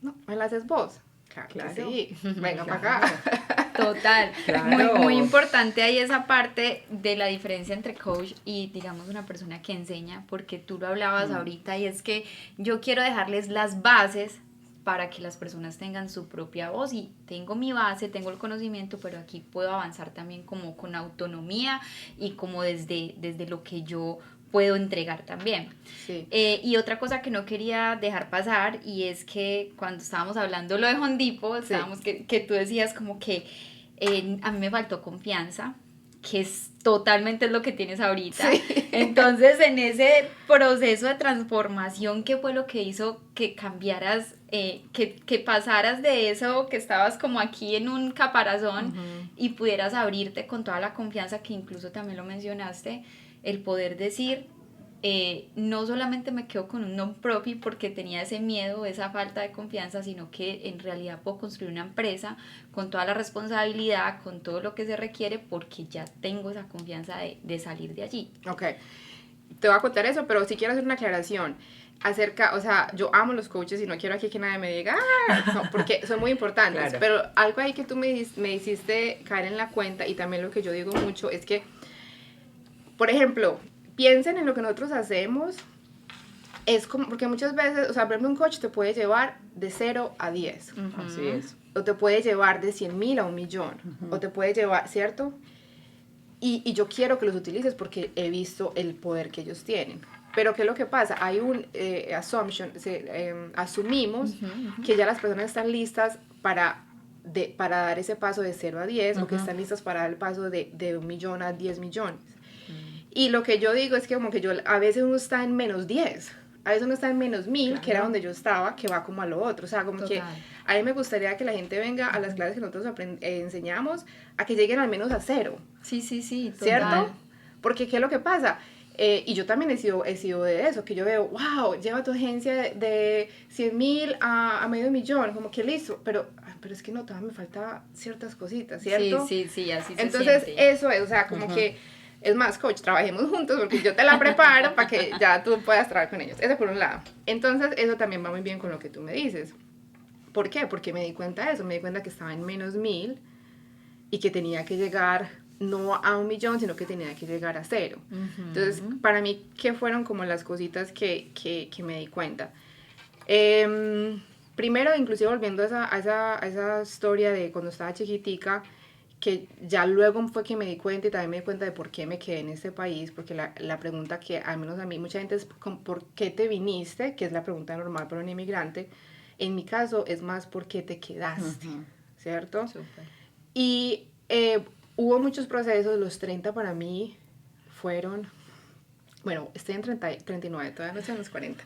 Speaker 2: No, ¿me la haces vos? Claro. Sí, venga para acá.
Speaker 3: Total,
Speaker 1: Claro.
Speaker 3: muy importante ahí esa parte de la diferencia entre coach y, digamos, una persona que enseña, porque tú lo hablabas ahorita, y es que yo quiero dejarles las bases para que las personas tengan su propia voz, y tengo mi base, tengo el conocimiento, pero aquí puedo avanzar también como con autonomía y como desde lo que yo puedo entregar también.
Speaker 2: Sí.
Speaker 3: Y otra cosa que no quería dejar pasar, y es que cuando estábamos hablando lo de Home Depot, que tú decías como que a mí me faltó confianza, que es totalmente lo que tienes ahorita. Sí. Entonces, en ese proceso de transformación, ¿qué fue lo que hizo que cambiaras, que pasaras de eso, que estabas como aquí en un caparazón, y pudieras abrirte con toda la confianza, que incluso también lo mencionaste, el poder decir, no solamente me quedo con un non-profit porque tenía ese miedo, esa falta de confianza, sino que en realidad puedo construir una empresa con toda la responsabilidad, con todo lo que se requiere, porque ya tengo esa confianza de salir de allí.
Speaker 2: Ok, te voy a contar eso, pero sí quiero hacer una aclaración acerca, o sea, yo amo los coaches y no quiero aquí que nadie me diga, no, porque son muy importantes, claro. Pero algo ahí que tú me hiciste caer en la cuenta, y también lo que yo digo mucho, es que, por ejemplo, piensen en lo que nosotros hacemos es como, porque muchas veces, o sea, por ejemplo, un coach te puede llevar de 0 a 10.
Speaker 1: Así es.
Speaker 2: O te puede llevar de 100.000 a 1.000.000. O te puede llevar, ¿cierto? Y yo quiero que los utilices porque he visto el poder que ellos tienen. Pero ¿qué es lo que pasa? Hay un assumption, asumimos que ya las personas están listas para dar ese paso de 0 a 10 o que están listas para dar el paso de 1.000.000 a 10 millones. Y lo que yo digo es que como que a veces uno está en menos 10, a veces uno está en menos 1.000, que era donde yo estaba, que va como a lo otro. O sea, como que a mí me gustaría que la gente venga a las clases que nosotros enseñamos a que lleguen al menos a 0.
Speaker 3: Sí, total.
Speaker 2: ¿Cierto? Porque ¿qué es lo que pasa? Y yo también he sido de eso, que yo veo, wow, lleva tu agencia de 100.000 a $500,000, como que listo, pero es que no, todavía me falta ciertas cositas, ¿cierto?
Speaker 3: Sí, así se
Speaker 2: Entonces,
Speaker 3: siente.
Speaker 2: eso es, o sea, como que, es más, coach, trabajemos juntos porque yo te la preparo para que ya tú puedas trabajar con ellos. Eso por un lado. Entonces, eso también va muy bien con lo que tú me dices. ¿Por qué? Porque me di cuenta de eso, me di cuenta que estaba en menos 1.000 y que tenía que llegar no a 1.000.000, sino que tenía que llegar a 0. Entonces, para mí, ¿qué fueron como las cositas que me di cuenta? Primero, inclusive volviendo a esa historia de cuando estaba chiquitica, que ya luego fue que me di cuenta y también me di cuenta de por qué me quedé en este país, porque la pregunta que, al menos a mí, mucha gente es ¿por qué te viniste? Que es la pregunta normal para un inmigrante. En mi caso, es más ¿por qué te quedaste? ¿Cierto?
Speaker 3: Súper.
Speaker 2: Y hubo muchos procesos, los 30 para mí fueron, bueno, estoy en 39, todavía no estoy en los 40,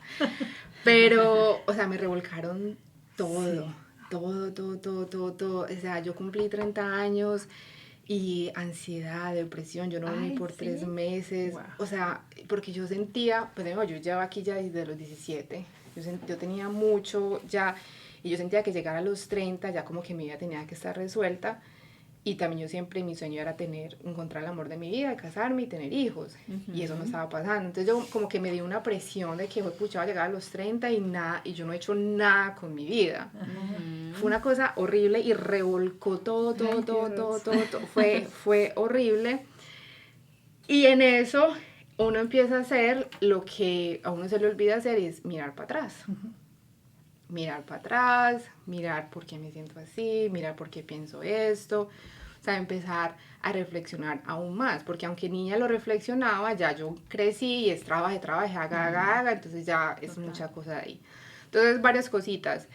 Speaker 2: pero, o sea, me revolcaron todo, todo, o sea, yo cumplí 30 años y ansiedad, depresión, yo no dormí por 3 meses, o sea, porque yo sentía, pues digo, yo llevo aquí ya desde los 17, yo tenía mucho ya, y yo sentía que llegar a los 30 ya como que mi vida tenía que estar resuelta. Y también yo siempre, mi sueño era encontrar el amor de mi vida, casarme y tener hijos. Y eso no estaba pasando. Entonces yo como que me di una presión de que, pucha, va a llegar a los 30 y nada, y yo no he hecho nada con mi vida. Fue una cosa horrible y revolcó todo. Fue horrible. Y en eso uno empieza a hacer lo que a uno se le olvida hacer, y es mirar para atrás. Mirar para atrás, mirar por qué me siento así, mirar por qué pienso esto, o sea, empezar a reflexionar aún más, porque aunque niña lo reflexionaba, ya yo crecí y es trabaje, haga, entonces ya es mucha cosa ahí. Entonces, varias cositas.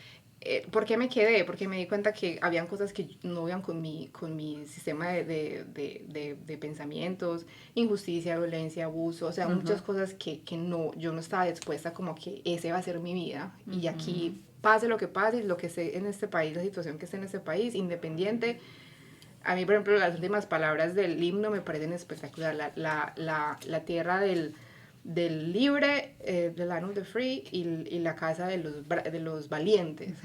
Speaker 2: ¿Por qué me quedé? Porque me di cuenta que habían cosas que no iban con mi sistema de pensamientos, injusticia, violencia, abuso, o sea, muchas cosas que no, yo no estaba dispuesta como que ese va a ser mi vida, y aquí pase lo que pase, lo que esté en este país, la situación que esté en este país, independiente. A mí, por ejemplo, las últimas palabras del himno me parecen espectacular, la tierra del libre, the land of the free, y la casa de los valientes.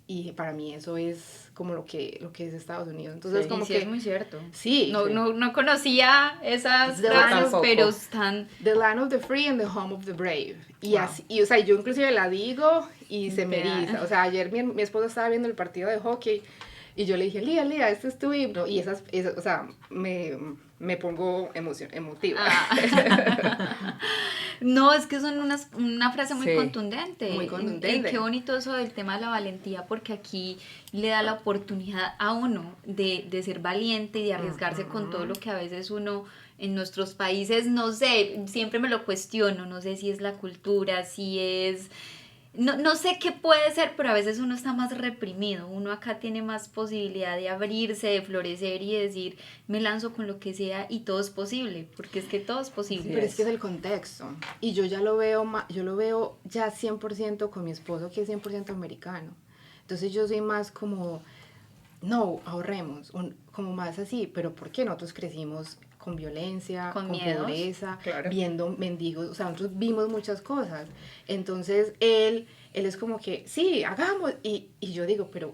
Speaker 2: Y para mí eso es como lo que es Estados Unidos. Entonces,
Speaker 3: sí,
Speaker 2: como
Speaker 3: sí,
Speaker 2: que
Speaker 3: es muy cierto.
Speaker 2: Sí.
Speaker 3: No conocía esas frases, pero están...
Speaker 2: The land of the free and the home of the brave. Y así, o sea, yo inclusive la digo y se me eriza. O sea, ayer mi esposo estaba viendo el partido de hockey y yo le dije, Lía, este es tu himno. Y esas o sea, me pongo emotiva.
Speaker 3: No, es que son una frase muy contundente.
Speaker 2: Muy contundente.
Speaker 3: Qué bonito eso del tema de la valentía, porque aquí le da la oportunidad a uno de ser valiente y de arriesgarse con todo lo que a veces uno en nuestros países, no sé, siempre me lo cuestiono, no sé si es la cultura, si es... No sé qué puede ser, pero a veces uno está más reprimido, uno acá tiene más posibilidad de abrirse, de florecer y decir, me lanzo con lo que sea y todo es posible, porque es que todo es posible.
Speaker 2: Pero es que es el contexto, y yo ya lo veo ya 100% con mi esposo, que es 100% americano, entonces yo soy más como, no, ahorremos, como más así, pero ¿por qué nosotros crecimos con violencia, con pobreza, viendo mendigos? O sea, nosotros vimos muchas cosas. Entonces, él es como que, sí, hagamos. Y yo digo, pero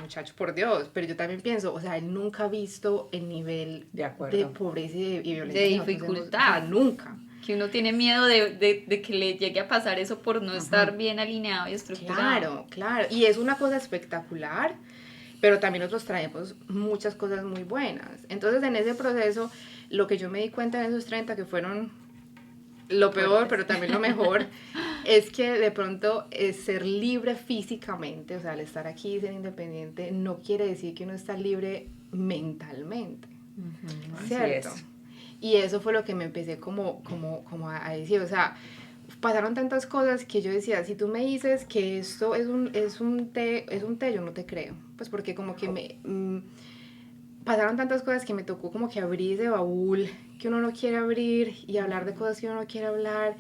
Speaker 2: muchacho, por Dios. Pero yo también pienso, o sea, él nunca ha visto el nivel de pobreza y violencia.
Speaker 3: De dificultad.
Speaker 2: Nunca.
Speaker 3: Que uno tiene miedo de que le llegue a pasar eso por no estar bien alineado y estructurado.
Speaker 2: Claro. Y es una cosa espectacular, pero también nosotros traemos muchas cosas muy buenas. Entonces, en ese proceso, lo que yo me di cuenta en esos 30, que fueron lo peor, pero también lo mejor, es que de pronto ser libre físicamente, o sea, al estar aquí, ser independiente, no quiere decir que uno está libre mentalmente, ¿cierto?
Speaker 1: Así es.
Speaker 2: Y eso fue lo que me empecé como a decir, o sea, pasaron tantas cosas que yo decía, si tú me dices que esto es un té, yo no te creo, pues porque como que pasaron tantas cosas que me tocó como que abrir ese baúl que uno no quiere abrir y hablar de cosas que uno no quiere hablar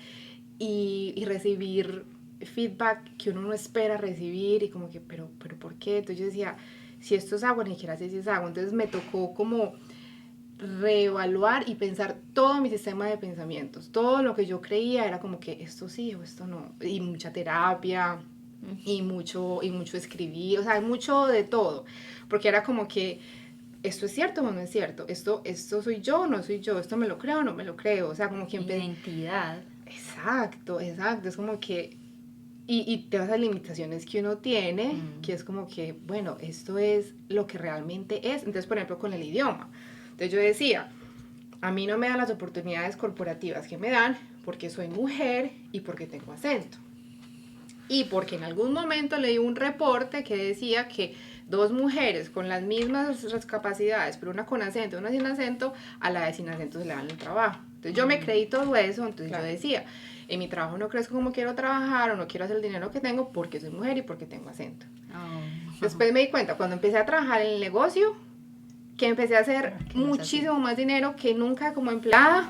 Speaker 2: y recibir feedback que uno no espera recibir y como que, pero ¿por qué? Entonces yo decía, si esto es agua, ni siquiera sé si es agua. Entonces me tocó como reevaluar y pensar todo mi sistema de pensamientos. Todo lo que yo creía era como que esto sí o esto no. Y mucha terapia y mucho escribir, o sea, mucho de todo. Porque era como que esto es cierto o no es cierto, esto soy yo o no soy yo, esto me lo creo o no me lo creo, o sea, como que
Speaker 3: identidad.
Speaker 2: Exacto, es como que y te vas a limitaciones que uno tiene, que es como que, bueno, esto es lo que realmente es. Entonces, por ejemplo, con el idioma. Entonces yo decía, a mí no me dan las oportunidades corporativas que me dan porque soy mujer y porque tengo acento. Y porque en algún momento leí un reporte que decía que 2 mujeres con las mismas capacidades, pero una con acento y una sin acento, a la de sin acento se le dan el trabajo. Entonces yo me creí todo eso, entonces claro. Yo decía, en mi trabajo no crezco como quiero trabajar o no quiero hacer el dinero que tengo porque soy mujer y porque tengo acento. Después me di cuenta, cuando empecé a trabajar en el negocio, que empecé a hacer muchísimo más dinero que nunca como empleada.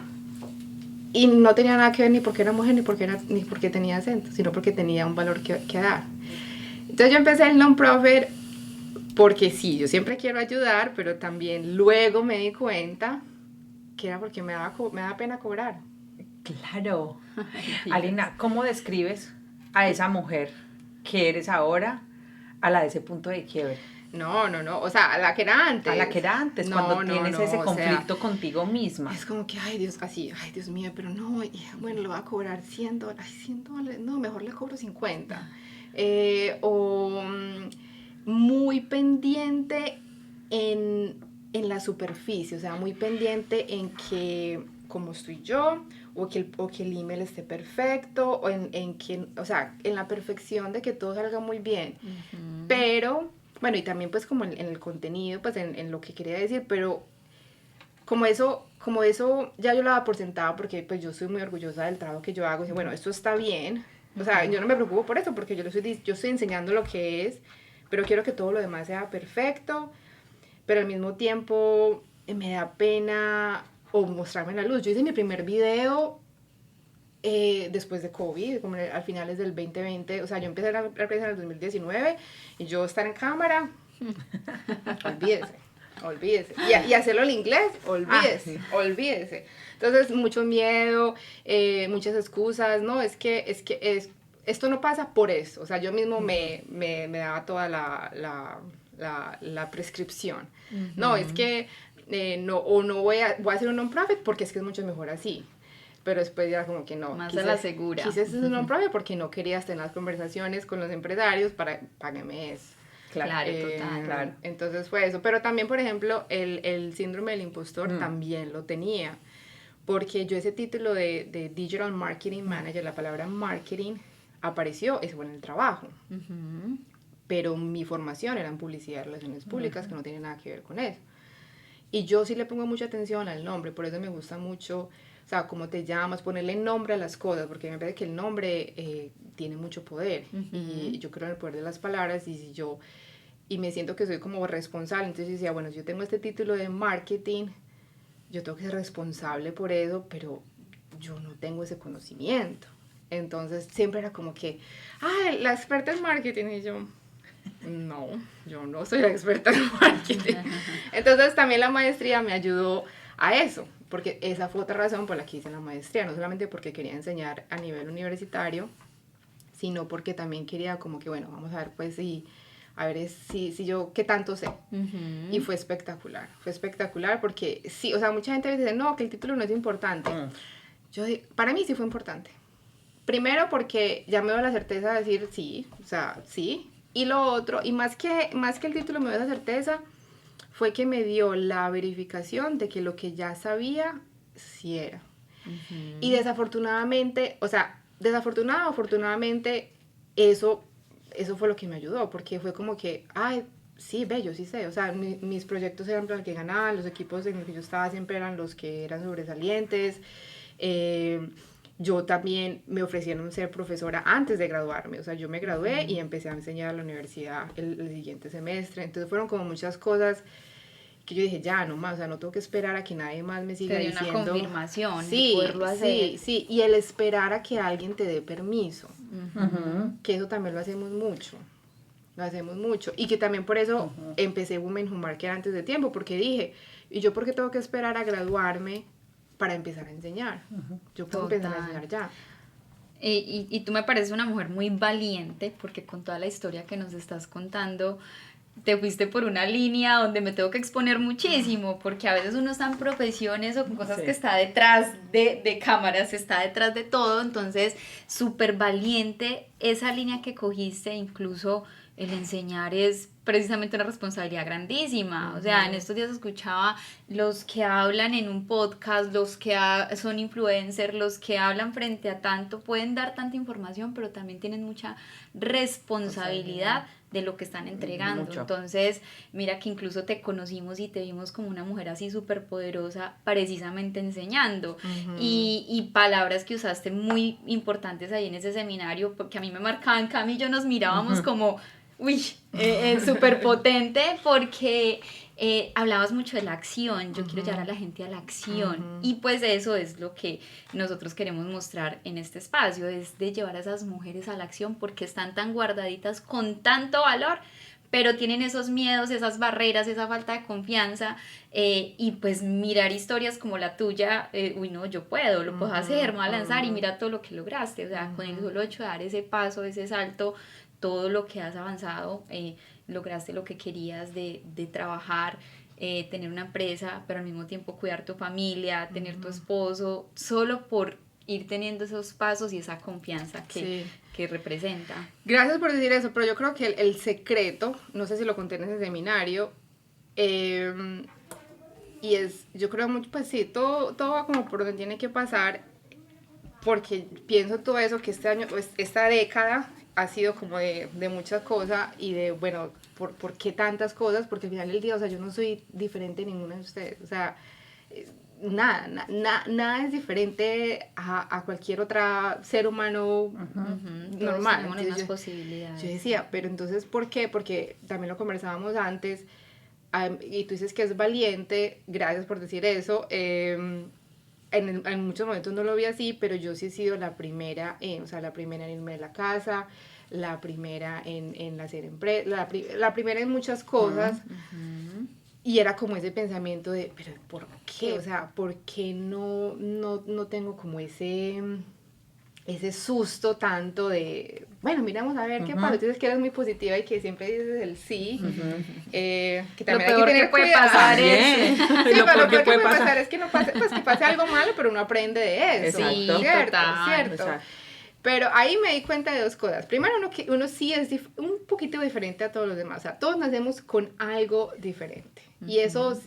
Speaker 2: Y no tenía nada que ver ni porque era mujer ni porque tenía acento, sino porque tenía un valor que dar. Entonces yo empecé el non-profit porque sí, yo siempre quiero ayudar, pero también luego me di cuenta que era porque me daba pena cobrar.
Speaker 1: Claro. Alina, ¿cómo describes a esa mujer que eres ahora a la de ese punto de quiebre?
Speaker 2: No, o sea, a la que era antes.
Speaker 1: A la que era antes, cuando tienes ese conflicto contigo misma.
Speaker 2: Es como que, ay Dios, así, ay Dios mío, pero no, bueno, le voy a cobrar $100, ay, $100, no, mejor le cobro 50. O muy pendiente en la superficie, o sea, muy pendiente en que, como estoy yo, o que el email esté perfecto, o en que, o sea, en la perfección de que todo salga muy bien. Pero... Bueno, y también pues como en el contenido, pues en lo que quería decir, pero como eso ya yo lo daba por sentado porque pues yo soy muy orgullosa del trabajo que yo hago. Y bueno, esto está bien. O sea, yo no me preocupo por eso porque yo estoy enseñando lo que es, pero quiero que todo lo demás sea perfecto. Pero al mismo tiempo me da pena o mostrarme la luz. Yo hice mi primer video después de COVID, como a finales del 2020, o sea, yo empecé a empezar en el 2019 y yo estar en cámara, olvídese. Y hacerlo en inglés, olvídese. Entonces, mucho miedo, muchas excusas, no, es que esto no pasa por eso, o sea, yo mismo me daba toda la prescripción. No, es que no voy a hacer un non-profit porque es que es mucho mejor así. Pero después ya como que no.
Speaker 3: Más a la segura.
Speaker 2: Quise hacer un non-profit porque no querías tener las conversaciones con los empresarios para págame eso.
Speaker 3: Claro, total.
Speaker 2: Claro. Entonces fue eso. Pero también, por ejemplo, el síndrome del impostor también lo tenía. Porque yo ese título de Digital Marketing Manager, la palabra marketing, apareció, eso fue en el trabajo. Pero mi formación era en publicidad y relaciones públicas, que no tiene nada que ver con eso. Y yo sí le pongo mucha atención al nombre, por eso me gusta mucho... O sea, cómo te llamas, ponerle nombre a las cosas, porque me parece que el nombre tiene mucho poder. Y yo creo en el poder de las palabras y me siento que soy como responsable. Entonces yo decía, bueno, si yo tengo este título de marketing, yo tengo que ser responsable por eso, pero yo no tengo ese conocimiento. Entonces siempre era como que, la experta en marketing. Y yo no soy la experta en marketing. Entonces también la maestría me ayudó a eso. Porque esa fue otra razón por la que hice la maestría, no solamente porque quería enseñar a nivel universitario, sino porque también quería como que, bueno, vamos a ver pues si yo qué tanto sé. Y fue espectacular porque sí, o sea, mucha gente dice, no, que el título no es importante. Para mí sí fue importante. Primero porque ya me dio la certeza de decir sí, o sea, sí. Y lo otro, y más que el título me dio esa certeza, fue que me dio la verificación de que lo que ya sabía, sí era. Y desafortunadamente, o sea, afortunadamente, eso fue lo que me ayudó, porque fue como que, ay, sí, ve, yo sí sé, o sea, mis proyectos eran los que ganaban, los equipos en los que yo estaba siempre eran los que eran sobresalientes. Yo también me ofrecieron ser profesora antes de graduarme, o sea, yo me gradué y empecé a enseñar a la universidad el siguiente semestre, entonces fueron como muchas cosas que yo dije, ya, no más, o sea, no tengo que esperar a que nadie más me siga diciendo.
Speaker 3: Una confirmación,
Speaker 2: sí,
Speaker 3: poderlo hacer.
Speaker 2: Sí, y el esperar a que alguien te dé permiso, que eso también lo hacemos mucho, y que también por eso empecé Women Who Market antes de tiempo, porque dije, ¿y yo por qué tengo que esperar a graduarme para empezar a enseñar? Yo puedo empezar a enseñar ya.
Speaker 3: Y tú me pareces una mujer muy valiente, porque con toda la historia que nos estás contando, te fuiste por una línea donde me tengo que exponer muchísimo, porque a veces uno está en profesiones o con cosas que está detrás de cámaras, está detrás de todo, entonces súper valiente esa línea que cogiste, incluso el enseñar es precisamente una responsabilidad grandísima. O sea, en estos días escuchaba los que hablan en un podcast, los que son influencers, los que hablan frente a tanto, pueden dar tanta información, pero también tienen mucha responsabilidad de lo que están entregando. Mucho. Entonces, mira que incluso te conocimos y te vimos como una mujer así súper poderosa, precisamente enseñando. Y palabras que usaste muy importantes ahí en ese seminario, porque a mí me marcaban, Cami y yo nos mirábamos como... Uy, súper potente, porque hablabas mucho de la acción. Yo quiero llevar a la gente a la acción, y pues eso es lo que nosotros queremos mostrar en este espacio, es de llevar a esas mujeres a la acción, porque están tan guardaditas con tanto valor, pero tienen esos miedos, esas barreras, esa falta de confianza, y pues mirar historias como la tuya, uy no, yo puedo, lo puedo hacer, me voy a lanzar, y mira todo lo que lograste. O sea, con el solo hecho de dar ese paso, ese salto, todo lo que has avanzado, lograste lo que querías de trabajar, tener una empresa, pero al mismo tiempo cuidar tu familia, tener tu esposo, solo por ir teniendo esos pasos y esa confianza que representa.
Speaker 2: Gracias por decir eso, pero yo creo que el secreto, no sé si lo conté en ese seminario, y es, yo creo mucho, pues sí, todo va como por donde tiene que pasar, porque pienso todo eso, que este año, pues, esta década ha sido como de muchas cosas, y de, bueno, ¿por qué tantas cosas? Porque al final del día, o sea, yo no soy diferente a ninguna de ustedes, o sea, nada es diferente a cualquier otra ser humano normal.
Speaker 3: Todos tenemos posibilidades.
Speaker 2: Yo decía, pero entonces, ¿por qué? Porque también lo conversábamos antes, y tú dices que es valiente, gracias por decir eso. En muchos momentos no lo vi así, pero yo sí he sido la primera, o sea, la primera en irme de la casa, la primera en hacer empresa, la primera en muchas cosas. Y era como ese pensamiento de, pero ¿por qué? O sea, ¿por qué no tengo como ese susto tanto de, bueno, miramos a ver qué pasa? Tú dices que eres muy positiva y que siempre dices el sí. Que también
Speaker 3: lo peor que puede pasar es...
Speaker 2: Sí, pero lo peor que puede pasar es que no pase, pues que pase algo malo, pero uno aprende de eso.
Speaker 3: Exacto.
Speaker 2: Cierto.
Speaker 1: Exacto.
Speaker 2: Pero ahí me di cuenta de dos cosas. Primero, uno sí es un poquito diferente a todos los demás. O sea, todos nacemos con algo diferente. Y eso,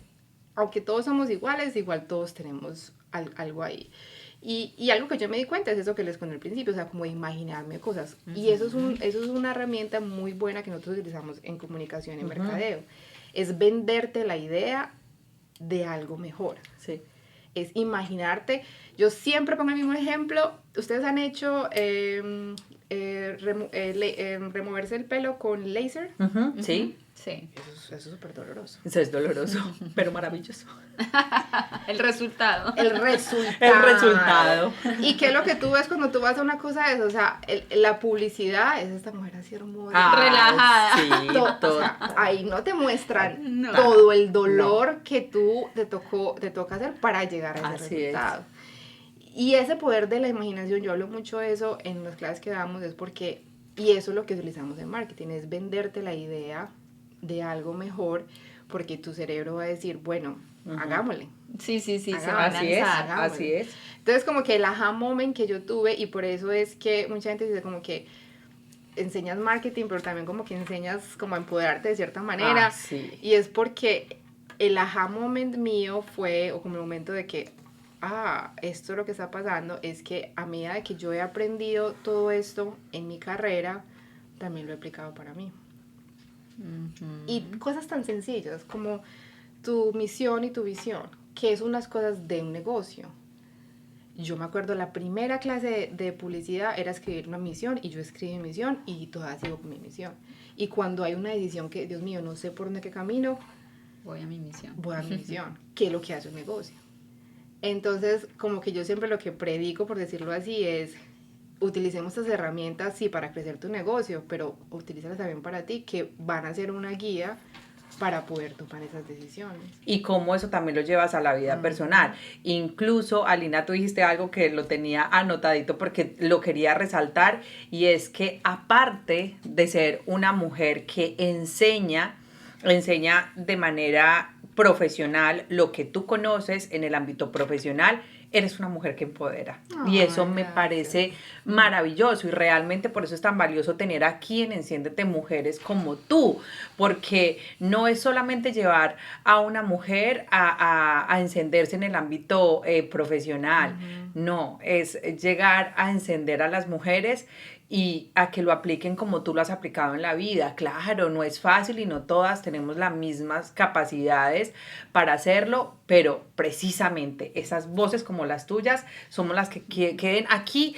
Speaker 2: aunque todos somos iguales, igual todos tenemos algo ahí. Y algo que yo me di cuenta es eso que les conté al principio, o sea, como imaginarme cosas. Y eso es una herramienta muy buena que nosotros utilizamos en comunicación, en mercadeo. Es venderte la idea de algo mejor.
Speaker 1: Sí.
Speaker 2: Es imaginarte. Yo siempre pongo el mismo ejemplo. Ustedes han hecho removerse el pelo con láser.
Speaker 1: Sí.
Speaker 3: Sí.
Speaker 2: Eso es súper doloroso.
Speaker 1: Eso es doloroso, pero maravilloso.
Speaker 3: El resultado.
Speaker 2: El resultado. ¿Y qué es lo que tú ves cuando tú vas a una cosa de eso? O sea, la publicidad es esta mujer así hermosa.
Speaker 3: Relajada.
Speaker 1: Sí,
Speaker 2: o sea, ahí no te muestran todo el dolor que te toca hacer para llegar a ese resultado. Y ese poder de la imaginación, yo hablo mucho de eso en las clases que damos, es porque, y eso es lo que utilizamos en marketing, es venderte la idea de algo mejor, porque tu cerebro va a decir, bueno, hagámosle.
Speaker 3: Sí, se va a
Speaker 1: Así
Speaker 3: lanzar.
Speaker 1: Así es.
Speaker 2: Entonces, como que el aha moment que yo tuve, y por eso es que mucha gente dice como que enseñas marketing, pero también como que enseñas como a empoderarte de cierta manera.
Speaker 1: Sí.
Speaker 2: Y es porque el aha moment mío fue, o como el momento de que, esto es lo que está pasando, es que a medida de que yo he aprendido todo esto en mi carrera, también lo he aplicado para mí. Y cosas tan sencillas como tu misión y tu visión, que son las cosas de un negocio. Yo me acuerdo la primera clase de publicidad era escribir una misión y yo escribí mi misión y todavía sigo con mi misión. Y cuando hay una decisión que, Dios mío, no sé por dónde que camino,
Speaker 3: voy a mi misión.
Speaker 2: Voy a mi misión, que es lo que hace un negocio. Entonces, como que yo siempre lo que predico, por decirlo así, es utilicemos estas herramientas, sí, para crecer tu negocio, pero utilízalas también para ti, que van a ser una guía para poder tomar esas decisiones.
Speaker 1: Y cómo eso también lo llevas a la vida personal. Incluso, Alina, tú dijiste algo que lo tenía anotadito porque lo quería resaltar, y es que aparte de ser una mujer que enseña de manera profesional lo que tú conoces en el ámbito profesional, eres una mujer que empodera. Y eso me parece maravilloso, y realmente por eso es tan valioso tener aquí en Enciéndete mujeres como tú, porque no es solamente llevar a una mujer a encenderse en el ámbito profesional, no, es llegar a encender a las mujeres y a que lo apliquen como tú lo has aplicado en la vida. Claro, no es fácil y no todas tenemos las mismas capacidades para hacerlo, pero precisamente esas voces como las tuyas somos las que queden aquí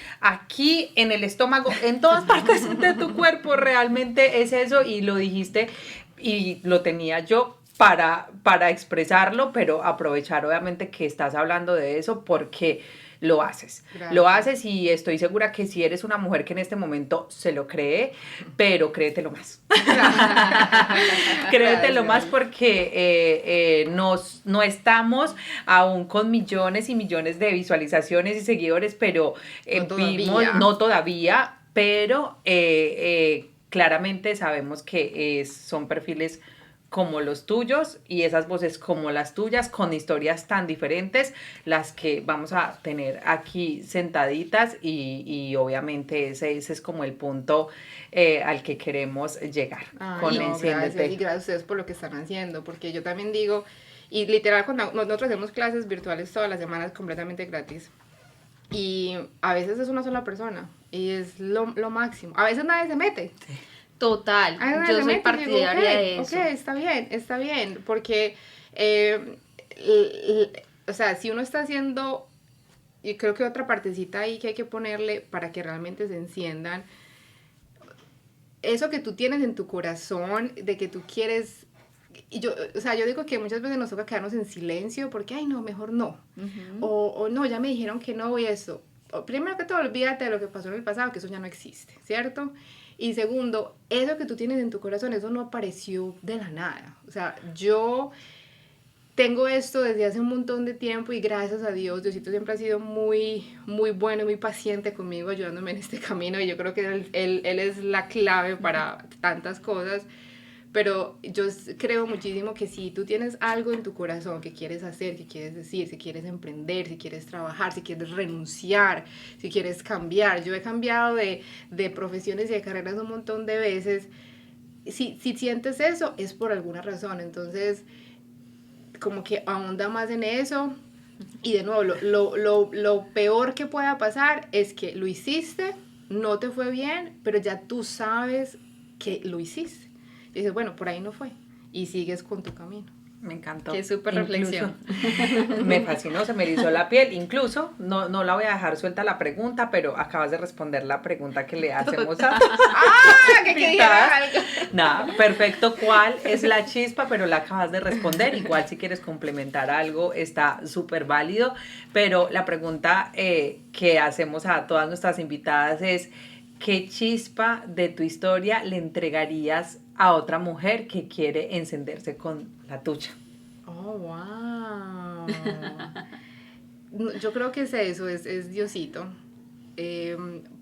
Speaker 1: en el estómago, en todas partes de tu cuerpo. Realmente es eso, y lo dijiste y lo tenía yo para expresarlo, pero aprovechar obviamente que estás hablando de eso porque lo haces. Gracias. Lo haces, y estoy segura que si eres una mujer que en este momento se lo cree, pero créetelo más. Créetelo más, porque no estamos aún con millones y millones de visualizaciones y seguidores, pero no todavía, pero claramente sabemos que son perfiles como los tuyos y esas voces como las tuyas, con historias tan diferentes, las que vamos a tener aquí sentaditas, y obviamente ese es como el punto al que queremos llegar.
Speaker 2: Gracias, y gracias a ustedes por lo que están haciendo, porque yo también digo, y literal, cuando nosotros hacemos clases virtuales todas las semanas completamente gratis, y a veces es una sola persona y es lo máximo, a veces nadie se mete.
Speaker 3: Sí. Total, yo soy partidaria de eso.
Speaker 2: Ok, está bien, porque, o sea, si uno está haciendo, y creo que otra partecita ahí que hay que ponerle para que realmente se enciendan, eso que tú tienes en tu corazón, de que tú quieres, y yo digo que muchas veces nos toca quedarnos en silencio, porque, ay, no, mejor no, o no, ya me dijeron que no, y eso. Primero que todo, olvídate de lo que pasó en el pasado, que eso ya no existe, ¿cierto? Y segundo, eso que tú tienes en tu corazón, eso no apareció de la nada. O sea, yo tengo esto desde hace un montón de tiempo, y gracias a Dios, Diosito siempre ha sido muy, muy bueno y muy paciente conmigo, ayudándome en este camino, y yo creo que él es la clave para tantas cosas. Pero yo creo muchísimo que si tú tienes algo en tu corazón que quieres hacer, que quieres decir, si quieres emprender, si quieres trabajar, si quieres renunciar, si quieres cambiar. Yo he cambiado de profesiones y de carreras un montón de veces. Si sientes eso, es por alguna razón. Entonces, como que ahonda más en eso. Y de nuevo, lo peor que pueda pasar es que lo hiciste, no te fue bien, pero ya tú sabes que lo hiciste. Y dices, bueno, por ahí no fue, y sigues con tu camino.
Speaker 1: Me encantó.
Speaker 3: Qué súper reflexión.
Speaker 1: Me fascinó, se me erizó la piel. Incluso, no la voy a dejar suelta la pregunta, pero acabas de responder la pregunta que le hacemos a...
Speaker 2: que dijera algo.
Speaker 1: Nada, perfecto. ¿Cuál es la chispa? Pero la acabas de responder. Igual si quieres complementar algo, está súper válido. Pero la pregunta que hacemos a todas nuestras invitadas es: ¿qué chispa de tu historia le entregarías a otra mujer que quiere encenderse con la tuya?
Speaker 2: Oh, wow. Yo creo que es eso, es Diosito.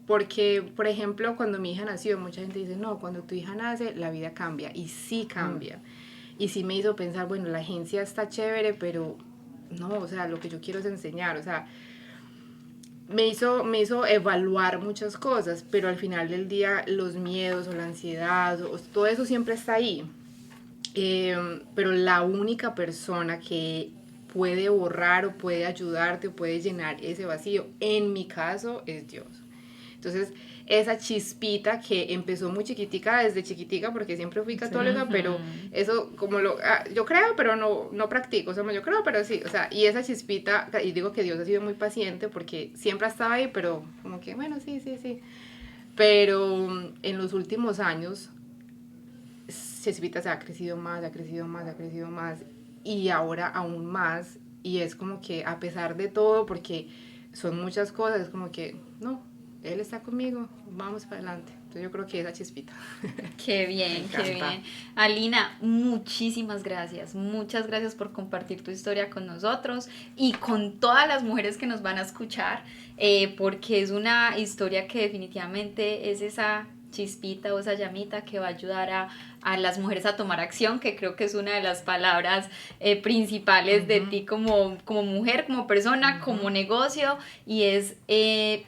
Speaker 2: Porque, por ejemplo, cuando mi hija nació, mucha gente dice, no, cuando tu hija nace, la vida cambia. Y sí cambia. Y sí me hizo pensar, bueno, la agencia está chévere, pero no, o sea, lo que yo quiero es enseñar, o sea, me hizo evaluar muchas cosas, pero al final del día los miedos o la ansiedad, todo eso siempre está ahí. Pero la única persona que puede borrar o puede ayudarte o puede llenar ese vacío. En mi caso es Dios. Entonces, esa chispita que empezó muy chiquitica, desde chiquitica, porque siempre fui católica, pero eso como yo creo, pero no practico, o sea, yo creo, pero sí, o sea, y esa chispita, y digo que Dios ha sido muy paciente porque siempre estaba ahí, pero como que, bueno, sí, pero en los últimos años, chispita se ha crecido más, y ahora aún más, y es como que a pesar de todo, porque son muchas cosas, es como que, no, Él está conmigo, vamos para adelante. Entonces yo creo que esa chispita.
Speaker 3: Qué bien, qué bien. Alina, muchísimas gracias. Muchas gracias por compartir tu historia con nosotros y con todas las mujeres que nos van a escuchar, porque es una historia que definitivamente es esa chispita o esa llamita que va a ayudar a las mujeres a tomar acción, que creo que es una de las palabras principales de ti como mujer, como persona, como negocio, y es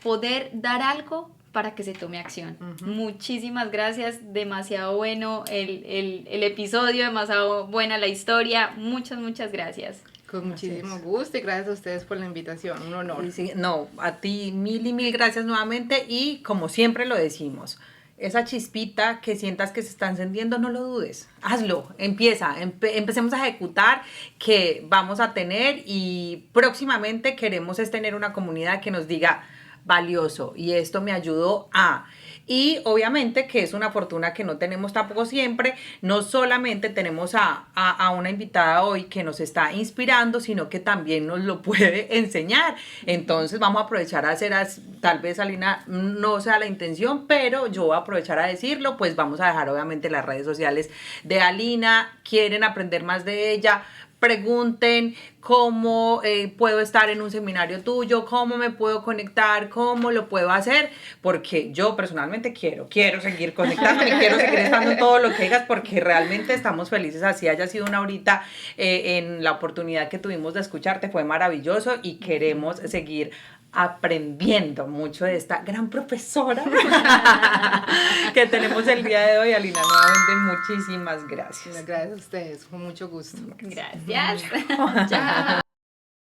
Speaker 3: poder dar algo para que se tome acción. Muchísimas gracias, demasiado bueno el episodio, demasiado buena la historia, muchas gracias.
Speaker 2: Con muchísimo gusto y gracias a ustedes por la invitación, un honor.
Speaker 1: Sí, no, a ti mil gracias nuevamente y como siempre lo decimos, esa chispita que sientas que se está encendiendo, no lo dudes, hazlo, empecemos a ejecutar, que vamos a tener, y próximamente queremos es tener una comunidad que nos diga valioso y esto me ayudó a... Y obviamente que es una fortuna que no tenemos tampoco siempre, no solamente tenemos a una invitada hoy que nos está inspirando, sino que también nos lo puede enseñar. Entonces vamos a aprovechar a hacer, tal vez Alina no sea la intención, pero yo voy a aprovechar a decirlo, pues vamos a dejar obviamente las redes sociales de Alina, quieren aprender más de ella, pregunten cómo puedo estar en un seminario tuyo, cómo me puedo conectar, cómo lo puedo hacer, porque yo personalmente quiero seguir conectándome, quiero seguir estando en todo lo que digas, porque realmente estamos felices, así haya sido una horita en la oportunidad que tuvimos de escucharte, fue maravilloso y queremos seguir aprendiendo mucho de esta gran profesora que tenemos el día de hoy. Alina, nuevamente muchísimas gracias.
Speaker 2: Gracias a ustedes, con mucho gusto.
Speaker 3: Gracias. Chao.